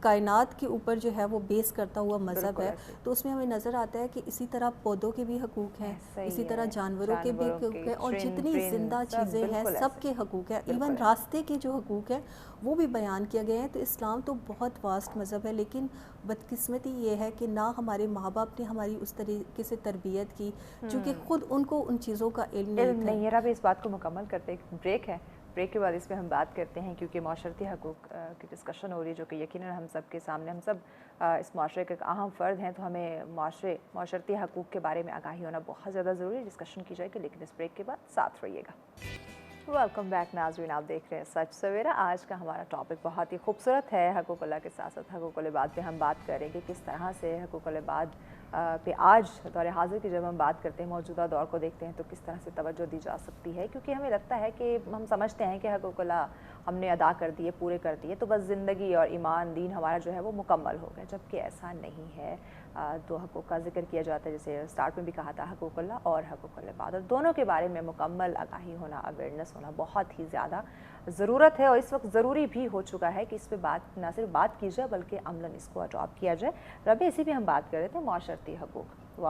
[SPEAKER 2] کائنات کے اوپر جو ہے وہ بیس کرتا ہوا مذہب ہے. تو اس میں ہمیں نظر آتا ہے کہ اسی طرح پودوں کے بھی حقوق ہیں, اسی طرح جانوروں کے بھی حقوق ہیں, اور جتنی زندہ چیزیں ہیں سب کے حقوق ہیں. ایون راستے کے جو حقوق ہیں وہ بھی بیان کیا گئے ہیں. تو اسلام تو بہت واسٹ مذہب ہے, لیکن بدقسمتی یہ ہے کہ نہ ہمارے ماں باپ نے ہماری اس طریقے سے تربیت کی, چونکہ خود ان کو ان چیزوں کا علم نہیں
[SPEAKER 1] ہے. اب اس بات کو مکمل کرتے ایک بریک ہے, بریک کے بعد اس پہ ہم بات کرتے ہیں, کیونکہ معاشرتی حقوق کی ڈسکشن ہو رہی ہے جو کہ یقیناً ہم سب کے سامنے, ہم سب اس معاشرے کے ایک اہم فرد ہیں, تو ہمیں معاشرتی حقوق کے بارے میں آگاہی ہونا بہت زیادہ ضروری ہے. ڈسکشن کی جائے گی, لیکن اس بریک کے بعد ساتھ رہیے گا. ویلکم بیک ناظرین, آپ دیکھ رہے ہیں سچ سویرا. آج کا ہمارا ٹاپک بہت ہی خوبصورت ہے. حقوق اللہ کے ساتھ ساتھ حقوق العباد پہ ہم بات کریں گے, کس طرح سے حقوق العباد پہ آج دور حاضر کی جب ہم بات کرتے ہیں, موجودہ دور کو دیکھتے ہیں, تو کس طرح سے توجہ دی جا سکتی ہے. کیونکہ ہمیں لگتا ہے کہ ہم سمجھتے ہیں کہ حقوق اللہ ہم نے ادا کر دیے, پورے کر دیے, تو بس زندگی اور ایمان دین ہمارا جو ہے وہ مکمل ہو گیا, جبکہ ایسا نہیں ہے. دو حقوق کا ذکر کیا جاتا ہے, جیسے اسٹارٹ میں بھی کہا تھا, حقوق اللہ اور حقوق العباد, اور دونوں کے بارے میں مکمل آگاہی ہونا, اویئرنیس ہونا بہت ہی زیادہ ضرورت ہے. اور اس وقت ضروری بھی ہو چکا ہے کہ اس پہ بات نہ صرف بات کی جائے بلکہ عملاً اس کو اڈاپٹ کیا جائے. ربی, اسی پہ ہم بات کر رہے تھے, معاشرتی حقوق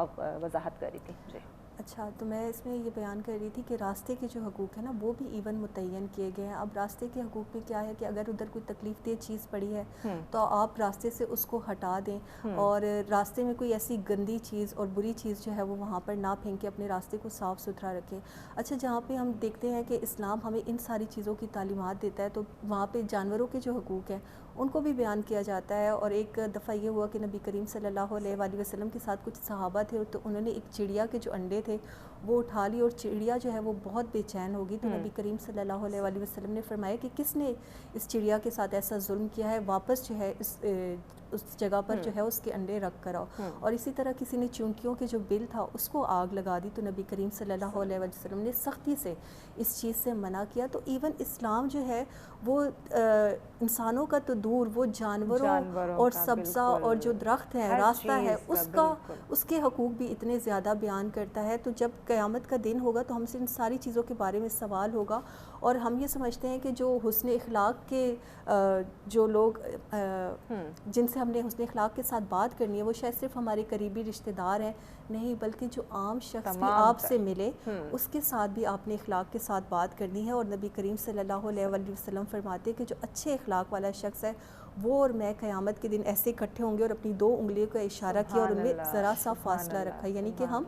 [SPEAKER 1] وضاحت کر رہی تھی. جی
[SPEAKER 2] اچھا, تو میں اس میں یہ بیان کر رہی تھی کہ راستے کے جو حقوق ہیں نا وہ بھی ایون متعین کیے گئے ہیں. اب راستے کے حقوق میں کیا ہے کہ اگر ادھر کوئی تکلیف دہ چیز پڑی ہے تو آپ راستے سے اس کو ہٹا دیں, اور راستے میں کوئی ایسی گندی چیز اور بری چیز جو ہے وہ وہاں پر نہ پھینکیں, اپنے راستے کو صاف ستھرا رکھیں. اچھا, جہاں پہ ہم دیکھتے ہیں کہ اسلام ہمیں ان ساری چیزوں کی تعلیمات دیتا ہے, تو وہاں پہ جانوروں کے جو حقوق ہیں ان کو بھی بیان کیا جاتا ہے. اور ایک دفعہ یہ ہوا کہ نبی کریم صلی اللہ علیہ وآلہ وسلم کے ساتھ کچھ صحابہ تھے, تو انہوں نے ایک چڑیا کے جو انڈے تھے وہ اٹھا لی, اور چڑیا جو ہے وہ بہت بے چین ہوگی. تو نبی کریم صلی اللہ علیہ وآلہ وسلم نے فرمایا کہ کس نے اس چڑیا کے ساتھ ایسا ظلم کیا ہے, واپس جو ہے اس جگہ پر جو ہے اس کے انڈے رکھ کر آؤ. اور اسی طرح کسی نے چونکیوں کے جو بل تھا اس کو آگ لگا دی, تو نبی کریم صلی اللہ علیہ وسلم نے سختی سے اس چیز سے منع کیا. تو ایون اسلام جو ہے وہ انسانوں کا تو دور, وہ جانوروں اور سبزہ اور جو درخت ہے, راستہ ہے, اس کے حقوق بھی اتنے زیادہ بیان کرتا ہے. تو جب قیامت کا دن ہوگا تو ہم سے ان ساری چیزوں کے بارے میں سوال ہوگا, اور ہم یہ سمجھتے ہیں کہ جو حسن اخلاق کے جو لوگ جن سے ہم نے حسن اخلاق کے ساتھ بات کرنی ہے وہ شاید صرف ہمارے قریبی رشتہ دار ہیں, نہیں بلکہ جو عام شخص بھی آپ سے ملے اس کے ساتھ بھی آپ نے اخلاق کے ساتھ بات کرنی ہے. اور نبی کریم صلی اللہ علیہ وآلہ وسلم فرماتے ہیں کہ جو اچھے اخلاق والا شخص ہے وہ اور میں قیامت کے دن ایسے اکٹھے ہوں گے, اور اپنی 2 انگلیوں کا اشارہ کیا اور ان میں ذرا سا فاصلہ رکھا, یعنی کہ ہم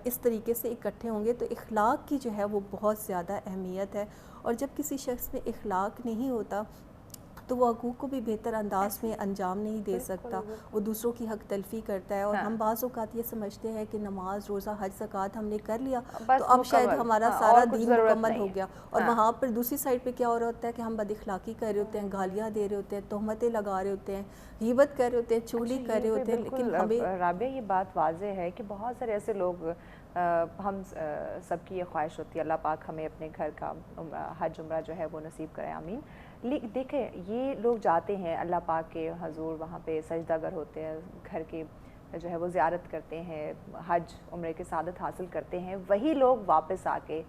[SPEAKER 2] اس طریقے سے اکٹھے ہوں گے. تو اخلاق کی جو ہے وہ بہت زیادہ اہمیت ہے, اور جب کسی شخص میں اخلاق نہیں ہوتا تو وہ حقوق کو بھی بہتر انداز میں انجام نہیں دے سکتا, وہ دوسروں کی حق تلفی کرتا ہے. اور ہم بعض اوقات یہ سمجھتے ہیں کہ نماز, روزہ, حج, زکوٰۃ ہم نے کر لیا تو اب شاید ہمارا سارا دین مکمل ہو گیا, اور وہاں پر دوسری سائڈ پہ کیا ہو رہا ہوتا ہے کہ ہم بد اخلاقی کر رہے ہوتے ہیں, گالیاں دے رہے ہوتے ہیں, تہمتیں لگا رہے ہوتے ہیں, غیبت کر رہے ہوتے ہیں, چغلی کر رہے ہوتے ہیں. لیکن ہمیں
[SPEAKER 1] رابعہ یہ بات واضح ہے کہ بہت سارے ایسے لوگ ہم سب کی یہ خواہش ہوتی ہے اللہ پاک ہمیں اپنے گھر کا حج عمرہ جو ہے وہ نصیب کرے، آمین۔ دیکھیں یہ لوگ جاتے ہیں اللہ پاک کے حضور، وہاں پہ سجدہ گر ہوتے ہیں، گھر کے جو ہے وہ زیارت کرتے ہیں، حج عمرے کی سعادت حاصل کرتے ہیں، وہی لوگ واپس آ کے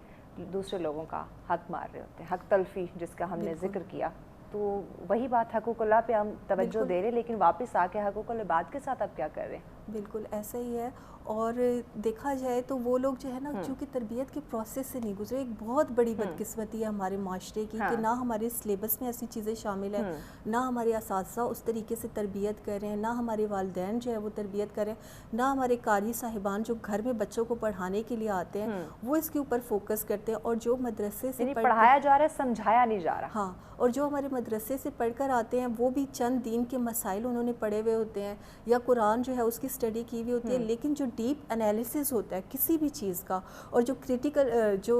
[SPEAKER 1] دوسرے لوگوں کا حق مار رہے ہوتے ہیں، حق تلفی جس کا ہم نے ذکر کیا۔ تو وہی بات حقوق اللہ پہ ہم توجہ دے رہے ہیں، لیکن واپس آ کے حقوق العباد کے ساتھ اب کیا کر رہے ہیں؟
[SPEAKER 2] بالکل ایسا ہی ہے۔ اور دیکھا جائے تو وہ لوگ جو ہے نا چونکہ تربیت کے پروسیس سے نہیں گزرے، ایک بہت بڑی بدقسمتی ہے ہمارے معاشرے کی کہ نہ ہمارے سلیبس میں ایسی چیزیں شامل ہیں، نہ ہمارے اساتذہ اس طریقے سے تربیت کر رہے ہیں، نہ ہمارے والدین جو ہے وہ تربیت کر رہے ہیں، نہ ہمارے قاری صاحبان جو گھر میں بچوں کو پڑھانے کے لیے آتے ہیں وہ اس کے اوپر فوکس کرتے ہیں۔ اور جو مدرسے سے
[SPEAKER 1] پڑھایا جا رہا ہے، سمجھایا نہیں جا رہا۔
[SPEAKER 2] ہاں، اور جو ہمارے مدرسے سے پڑھ کر آتے ہیں وہ بھی چند دین کے مسائل انہوں نے پڑھے ہوئے ہوتے ہیں یا قرآن جو ہے اس کی اسٹڈی کی ہوئی ہوتی ہے، لیکن جو ڈیپ انالیسس ہوتا ہے کسی بھی چیز کا اور جو کریٹیکل جو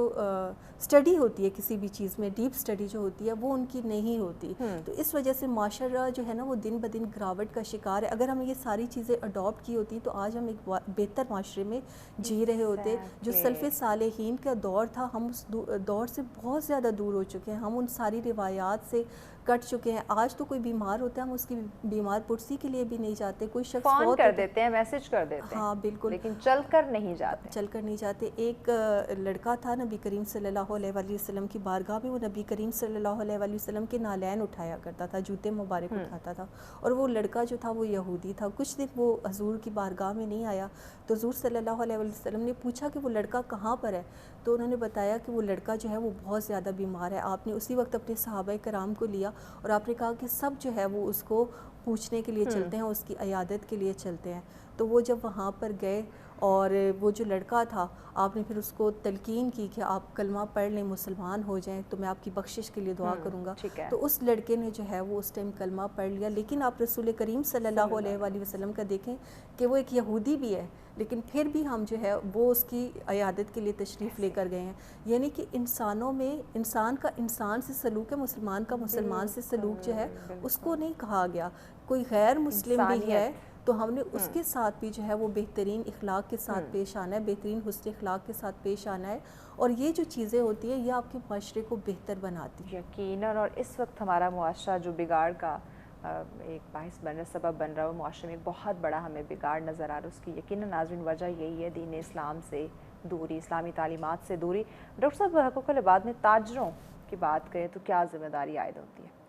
[SPEAKER 2] اسٹڈی ہوتی ہے کسی بھی چیز میں، ڈیپ اسٹڈی جو ہوتی ہے وہ ان کی نہیں ہوتی۔ تو اس وجہ سے معاشرہ جو ہے نا وہ دن بدن گراوٹ کا شکار ہے۔ اگر ہم یہ ساری چیزیں اڈاپٹ کی ہوتی تو آج ہم ایک بہتر معاشرے میں جی رہے ہوتے۔ جو سلف صالحین کا دور تھا ہم اس دور سے بہت زیادہ دور ہو چکے ہیں، ہم ان ساری روایات سے کٹ چکے ہیں۔ آج تو کوئی بیمار ہوتا ہے ہم اس کی بیمار پرسی کے لیے بھی نہیں جاتے، کوئی شخص
[SPEAKER 1] فون کر دیتے ہیں، میسج کر دیتے ہیں،
[SPEAKER 2] ہاں بالکل،
[SPEAKER 1] لیکن چل کر نہیں جاتے،
[SPEAKER 2] چل کر نہیں جاتے۔ ایک لڑکا تھا نبی کریم صلی اللہ علیہ وآلہ وسلم کی بارگاہ میں، وہ نبی کریم صلی اللہ علیہ وآلہ وسلم کے نالین اٹھایا کرتا تھا، جوتے مبارک اٹھاتا تھا، اور وہ لڑکا جو تھا وہ یہودی تھا۔ کچھ دن وہ حضور کی بارگاہ میں نہیں آیا تو حضور صلی اللہ علیہ وآلہ وسلم نے پوچھا کہ وہ لڑکا کہاں پر ہے، تو انہوں نے بتایا کہ وہ لڑکا جو ہے وہ بہت زیادہ بیمار ہے۔ آپ نے اسی وقت اپنے صحابہ کرام کو لیا اور آپ نے کہا کہ سب جو ہے وہ اس کو پوچھنے کے لیے چلتے ہیں، اس کی عیادت کے لیے چلتے ہیں۔ تو وہ جب وہاں پر گئے اور وہ جو لڑکا تھا آپ نے پھر اس کو تلقین کی کہ آپ کلمہ پڑھ لیں، مسلمان ہو جائیں تو میں آپ کی بخشش کے لیے دعا کروں گا۔ تو اس لڑکے نے جو ہے وہ اس ٹائم کلمہ پڑھ لیا، لیکن آپ رسول کریم صلی اللہ علیہ وآلہ وسلم کا دیکھیں کہ وہ ایک یہودی بھی ہے، لیکن پھر بھی ہم جو ہے وہ اس کی عیادت کے لیے تشریف لے کر گئے ہیں۔ یعنی کہ انسانوں میں انسان کا انسان سے سلوک ہے، مسلمان کا مسلمان سے سلوک جو ہے اس کو نہیں کہا گیا۔ کوئی غیر مسلم بھی ہے تو ہم نے اس کے ساتھ بھی جو ہے وہ بہترین اخلاق کے ساتھ پیش آنا ہے، بہترین حسن اخلاق کے ساتھ پیش آنا ہے، اور یہ جو چیزیں ہوتی ہیں یہ آپ کے معاشرے کو بہتر بناتی ہیں
[SPEAKER 1] یقیناً۔ اور اس وقت ہمارا معاشرہ جو بگاڑ کا ایک باعث بن رہا، سبب بن رہا ہے، وہ معاشرے میں بہت بڑا ہمیں بگاڑ نظر آ رہا ہے، اس کی یقیناً ناظرین وجہ یہی ہے دین اسلام سے دوری، اسلامی تعلیمات سے دوری۔ ڈاکٹر صاحب حقوق العباد میں تاجروں کی بات کریں تو کیا ذمہ داری عائد ہوتی ہے؟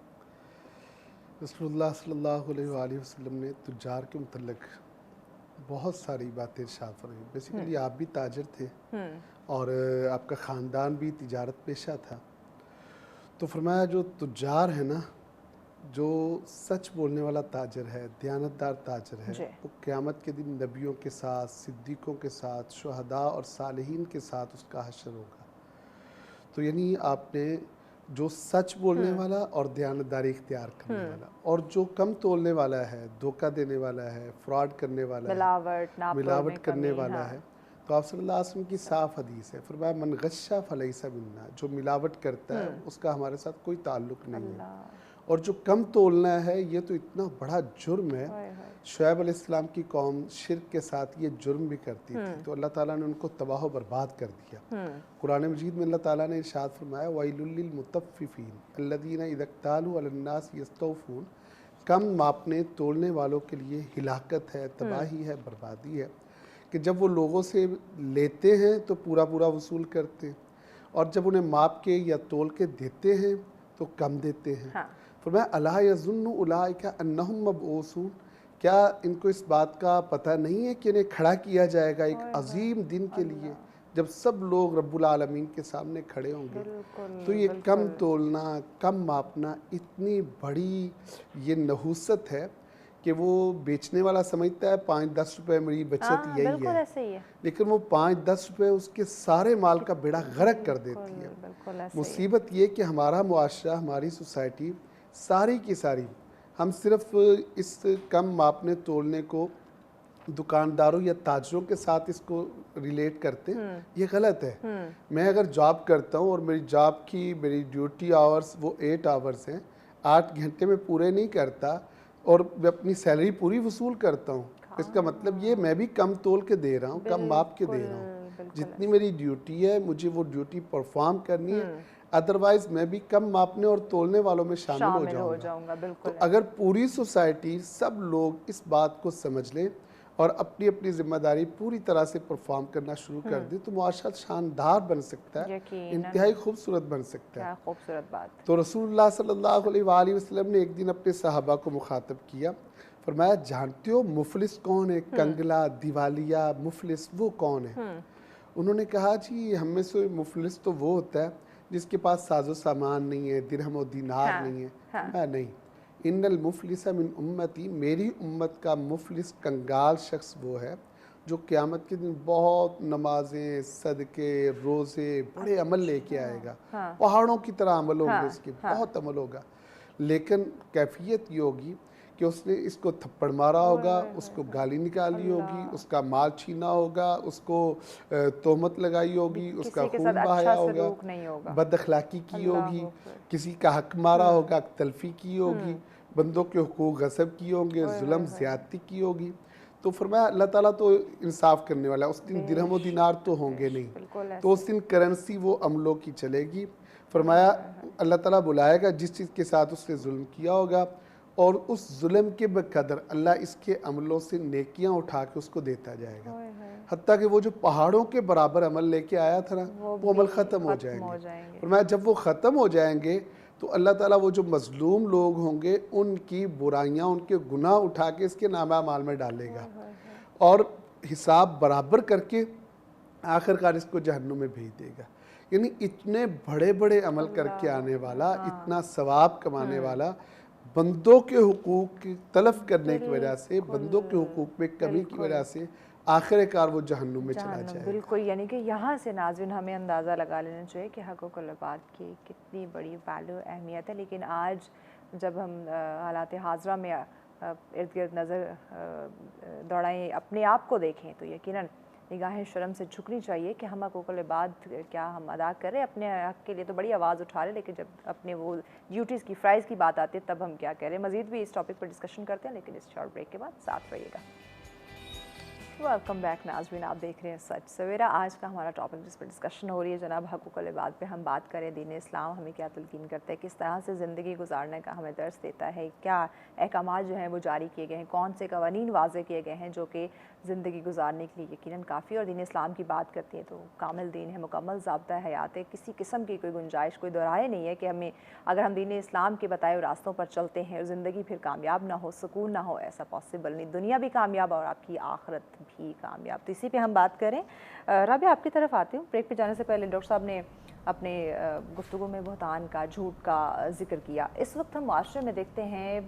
[SPEAKER 3] رسول اللہ صلی اللہ علیہ وآلہ وسلم نے تجار کے متعلق بہت ساری باتیں ارشاد فرمائیں۔ بیسیکلی آپ بھی تاجر تھے اور آپ کا خاندان بھی تجارت پیشہ تھا، تو فرمایا جو تجار ہے نا، جو سچ بولنے والا تاجر ہے، دیانتدار تاجر ہے، وہ قیامت کے دن نبیوں کے ساتھ، صدیقوں کے ساتھ، شہداء اور صالحین کے ساتھ اس کا حشر ہوگا۔ تو یعنی آپ نے جو سچ بولنے والا اور دیانتداری اختیار کرنے والا، اور جو کم تولنے والا ہے، دھوکہ دینے والا ہے، فراڈ کرنے والا ہے، ملاوٹ کرنے والا ہے، تو آپ صلی اللہ علیہ وسلم کی صاف حدیث ہے، فرمایا من غش فلیس منا، جو ملاوٹ کرتا ہے اس کا ہمارے ساتھ کوئی تعلق نہیں ہے۔ اور جو کم تولنا ہے یہ تو اتنا بڑا جرم ہے، شعیب علیہ السلام کی قوم شرک کے ساتھ یہ جرم بھی کرتی تھی، تو اللہ تعالیٰ نے ان کو تباہ و برباد کر دیا۔ قرآن مجید میں اللہ تعالیٰ نے ارشاد فرمایا وَيْلٌ لِّلْمُطَفِّفِينَ الَّذِينَ إِذَا اكْتَالُوا عَلَى النَّاسِ يَسْتَوْفُونَ، کم ماپنے تولنے والوں کے لیے ہلاکت ہے، تباہی ہے، بربادی ہے، کہ جب وہ لوگوں سے لیتے ہیں تو پورا پورا وصول کرتے ہیں، اور جب انہیں ماپ کے یا تول کے دیتے ہیں تو کم دیتے ہیں۔ فرمایا اَلَا يَظُنُّ أُولَٰئِكَ أَنَّهُم مَّبْعُوثُونَ، کیا ان کو اس بات کا پتہ نہیں ہے کہ انہیں کھڑا کیا جائے گا ایک عظیم دن کے لیے جب سب لوگ رب العالمین کے سامنے کھڑے ہوں گے؟ تو یہ کم تولنا، کم ماپنا اتنی بڑی یہ نحوست ہے کہ وہ بیچنے والا سمجھتا ہے 5-10 روپے میری بچت یہی ہے، لیکن وہ 5-10 روپے اس کے سارے مال کا بیڑا غرق کر دیتی ہے۔ مصیبت یہ کہ ہمارا معاشرہ، ہماری سوسائٹی ساری کی ساری، ہم صرف اس کم ماپنے تولنے کو دکانداروں یا تاجروں کے ساتھ اس کو ریلیٹ کرتے ہیں، یہ غلط ہے۔ میں اگر جاب کرتا ہوں اور میری جاب کی میری ڈیوٹی آورز وہ 8 آورز ہیں، 8 گھنٹے میں پورے نہیں کرتا اور میں اپنی سیلری پوری وصول کرتا ہوں، اس کا مطلب یہ میں بھی کم تول کے دے رہا ہوں، کم ماپ کے دے رہا ہوں۔ جتنی میری ڈیوٹی ہے مجھے وہ ڈیوٹی پرفارم کرنی ہے، ادروائز میں بھی کم ماپنے اور تولنے والوں میں شامل ہو جاؤں گا۔ تو اگر پوری سوسائٹی سب لوگ اس بات کو سمجھ لیں اور اپنی اپنی ذمہ داری پوری طرح سے پرفارم کرنا شروع کر دیں تو معاشرہ شاندار بن سکتا ہے، انتہائی خوبصورت بن سکتا ہے۔
[SPEAKER 1] خوبصورت بات۔
[SPEAKER 3] تو رسول اللہ صلی اللہ علیہ وآلہ وسلم نے ایک دن اپنے صحابہ کو مخاطب کیا، فرمایا جانتے ہو مفلس کون ہے؟ کنگلا، دیوالیہ، مفلس وہ کون ہے؟ انہوں نے کہا جی ہم میں سے مفلس تو وہ ہوتا ہے جس کے پاس ساز و سامان نہیں ہے، درہم و دینار نہیں ہے۔ نہیں، ان المفلس من امتی، میری امت کا مفلس کنگال شخص وہ ہے جو قیامت کے دن بہت نمازیں، صدقے، روزے، بڑے عمل لے کے آئے گا، پہاڑوں کی طرح عمل ہوں گے، اس کے بہت عمل ہوگا، لیکن کیفیت یہ ہوگی کہ اس نے اس کو تھپڑ مارا ہوگا، اس کو گالی نکالی ہوگی، اس کا مال چھینا ہوگا، اس کو تہمت لگائی ہوگی، اس کا خون بہایا ہوگا، بد اخلاقی کی ہوگی، کسی کا حق مارا ہوگا، تلفی کی ہوگی، بندوں کے حقوق غصب کیے ہوں گے، ظلم زیادتی کی ہوگی۔ تو فرمایا اللہ تعالیٰ تو انصاف کرنے والا ہے، اس دن درہم و دینار تو ہوں گے نہیں، تو اس دن کرنسی وہ عملوں کی چلے گی۔ فرمایا اللہ تعالیٰ بلائے گا جس چیز کے ساتھ اس نے ظلم کیا ہوگا، اور اس ظلم کے بقدر اللہ اس کے عملوں سے نیکیاں اٹھا کے اس کو دیتا جائے گا، حتیٰ کہ وہ جو پہاڑوں کے برابر عمل لے کے آیا تھا نا وہ عمل ختم ہو جائیں گے۔ فرمایا جب وہ ختم ہو جائیں گے تو اللہ تعالیٰ وہ جو مظلوم لوگ ہوں گے ان کی برائیاں، ان کے گناہ اٹھا کے اس کے نامہ اعمال میں ڈالے گا اور حساب برابر کر کے آخرکار اس کو جہنم میں بھیج دے گا۔ یعنی اتنے بڑے بڑے عمل کر کے آنے والا، اتنا ثواب کمانے والا، بندوں کے حقوق کی تلف کرنے کی وجہ سے، بندوں کے حقوق میں کمی کی وجہ سے آخر کار وہ جہنم میں چلا جائے۔
[SPEAKER 1] بالکل، یعنی کہ یہاں سے ناظرین ہمیں اندازہ لگا لینا چاہیے کہ حقوق العباد کی کتنی بڑی ویلیو، اہمیت ہے، لیکن آج جب ہم حالات حاضرہ میں ارد گرد نظر دوڑائیں، اپنے آپ کو دیکھیں تو یقیناً نگاہیں شرم سے جھکنی چاہیے کہ ہم حقوق العباد کیا ہم ادا کریں، اپنے حق کے لیے تو بڑی آواز اٹھا رہے، لیکن جب اپنے وہ ڈیوٹیز کی فرائض کی بات آتی ہے تب ہم کیا کہہ رہے ہیں۔ مزید بھی اس ٹاپک پر ڈسکشن کرتے ہیں لیکن اس شارٹ بریک کے بعد ساتھ رہیے گا۔ ویلکم بیک ناظرین، آپ دیکھ رہے ہیں سچ سویرا۔ آج کا ہمارا ٹاپک جس پر ڈسکشن ہو رہی ہے جناب حقوق العباد پہ ہم بات کریں۔ دین اسلام ہمیں کیا تلقین کرتا ہے، کس طرح سے زندگی گزارنے کا ہمیں درس دیتا ہے، کیا احکامات جو ہیں وہ جاری کیے گئے ہیں، کون سے قوانین واضح کیے گئے ہیں جو کہ زندگی گزارنے کے لیے یقیناً کافی، اور دین اسلام کی بات کرتی ہے تو کامل دین ہے، مکمل ضابطہ حیات ہے، کسی قسم کی کوئی گنجائش، کوئی دورائے نہیں ہے کہ ہمیں اگر ہم دین اسلام کے بتائے راستوں پر چلتے ہیں اور زندگی پھر کامیاب نہ ہو، سکون نہ ہو، ایسا پاسبل نہیں۔ دنیا بھی کامیاب اور آپ کی آخرت بھی کامیاب۔ تو اسی پہ ہم بات کریں۔ رابعہ آپ کی طرف آتی ہوں۔ بریک پہ جانے سے پہلے ڈاکٹر صاحب نے اپنے گفتگو میں بہتان کا، جھوٹ کا ذکر کیا۔ اس وقت ہم معاشرے میں دیکھتے ہیں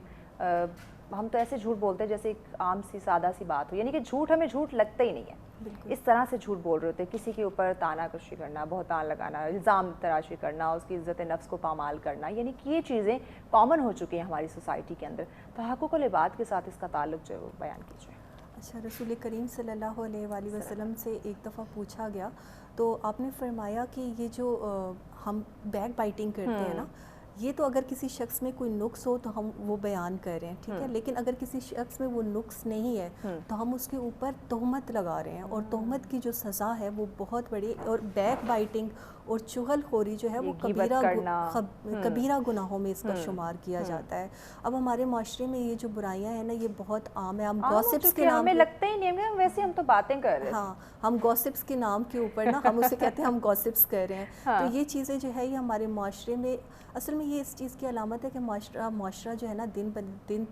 [SPEAKER 1] ہم تو ایسے جھوٹ بولتے ہیں جیسے ایک عام سی سادہ سی بات ہو، یعنی کہ جھوٹ ہمیں جھوٹ لگتا ہی نہیں ہے، اس طرح سے جھوٹ بول رہے ہوتے ہیں، کسی کے اوپر تانا کشی کرنا، بہتان لگانا، الزام تراشی کرنا، اس کی عزت نفس کو پامال کرنا، یعنی کہ یہ چیزیں کامن ہو چکی ہیں ہماری سوسائٹی کے اندر۔ تو حقوق العباد کے ساتھ اس کا تعلق جو ہے وہ بیان کیجیے۔
[SPEAKER 2] اچھا، رسول کریم صلی اللہ علیہ وآلہ وسلم سے ایک دفعہ پوچھا گیا تو آپ نے فرمایا کہ یہ جو ہم بیک بائٹنگ کرتے ہیں نا، یہ تو اگر کسی شخص میں کوئی نقص ہو تو ہم وہ بیان کر رہے ہیں، ٹھیک ہے، لیکن اگر کسی شخص میں وہ نقص نہیں ہے تو ہم اس کے اوپر تہمت لگا رہے ہیں، اور تہمت کی جو سزا ہے وہ بہت بڑی، اور بیک بائٹنگ اور چغل خوری جو ہے وہ کبیرہ گناہوں میں اس کا شمار کیا جاتا ہے۔ اب ہمارے معاشرے میں یہ جو برائیاں ہیں نا یہ بہت عام ہے، ہم گوسپس کے نام،
[SPEAKER 1] ہمیں لگتا ہی نہیں ہے ویسے ہم تو باتیں کر رہے ہیں،
[SPEAKER 2] ہاں ہم گوسپس کے نام کے اوپر نا ہم اسے کہتے ہیں ہم گوسپس کر رہے ہیں۔ تو یہ چیزیں جو ہے یہ ہمارے معاشرے میں، اصل میں یہ اس چیز کی علامت ہے کہ معاشرہ جو ہے نا دن بدن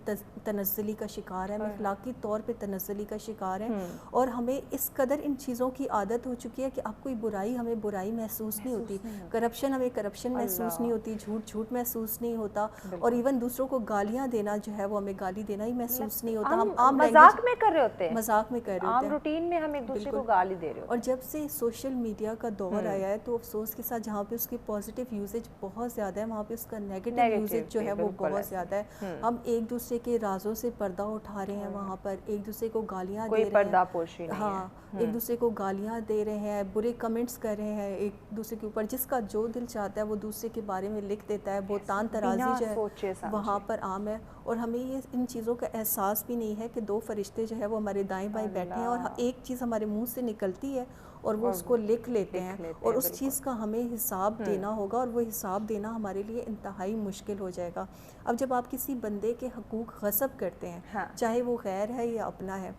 [SPEAKER 2] تنزلی کا شکار ہے، ہم اخلاقی طور پہ تنزلی کا شکار ہے، اور ہمیں اس قدر ان چیزوں کی عادت ہو چکی ہے کہ اب کوئی برائی ہمیں برائی محسوس نہیں ہوتی، کرپشن ہمیں کرپشن محسوس نہیں ہوتی، جھوٹ محسوس نہیں ہوتا، اور ایون دوسروں کو گالیاں دینا جو ہے وہ ہمیں گالی دینا ہی محسوس نہیں ہوتا، ہم عام
[SPEAKER 1] مذاق میں کر رہے ہوتے ہیں،
[SPEAKER 2] مذاق میں کر رہے ہوتے ہیں،
[SPEAKER 1] عام روٹین میں ہم ایک دوسرے کو گالی دے رہے ہوتے ہیں۔
[SPEAKER 2] اور جب سے سوشل میڈیا کا دور آیا ہے تو افسوس کے ساتھ جہاں پہ اس کی پازیٹیو یوزیج بہت زیادہ ہے وہاں پہ اس کا نیگیٹو یوزیج جو ہے وہ بہت زیادہ ہے۔ ہم ایک دوسرے کے رازوں سے پردہ اٹھا رہے ہیں، وہاں پر ایک دوسرے کو گالیاں دے رہے ہیں،
[SPEAKER 1] پردہ پوشی نہیں ہے،
[SPEAKER 2] ہاں ایک دوسرے کو گالیاں دے رہے ہیں، برے کمنٹس کر رہے ہیں ایک دوسرے کے اوپر، جس کا جو دل چاہتا ہے وہ دوسرے کے بارے میں لکھ دیتا ہے، بہتان ترازی جو ہے وہاں پر عام ہے، اور ہمیں یہ ان چیزوں کا احساس بھی نہیں ہے کہ دو فرشتے جو ہے وہ ہمارے دائیں بائیں بیٹھے ہیں، اور ایک چیز ہمارے منہ سے نکلتی ہے اور وہ اس کو لکھ لیتے ہیں اور اس چیز کا ہمیں حساب دینا ہوگا اور وہ حساب دینا ہمارے لیے انتہائی مشکل ہو جائے گا. اب جب آپ کسی بندے کے حقوق غصب کرتے ہیں چاہے وہ غیر ہے یا اپنا ہے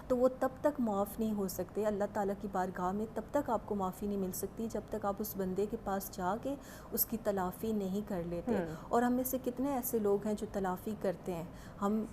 [SPEAKER 2] تو وہ تب تک معاف نہیں ہو سکتے اللہ تعالیٰ کی بارگاہ میں, تب تک آپ کو معافی نہیں مل سکتی جب تک آپ اس بندے کے پاس جا کے اس کی تلافی نہیں کر لیتے. اور ہم میں سے کتنے ایسے لوگ ہیں جو تلافی کرتے ہیں.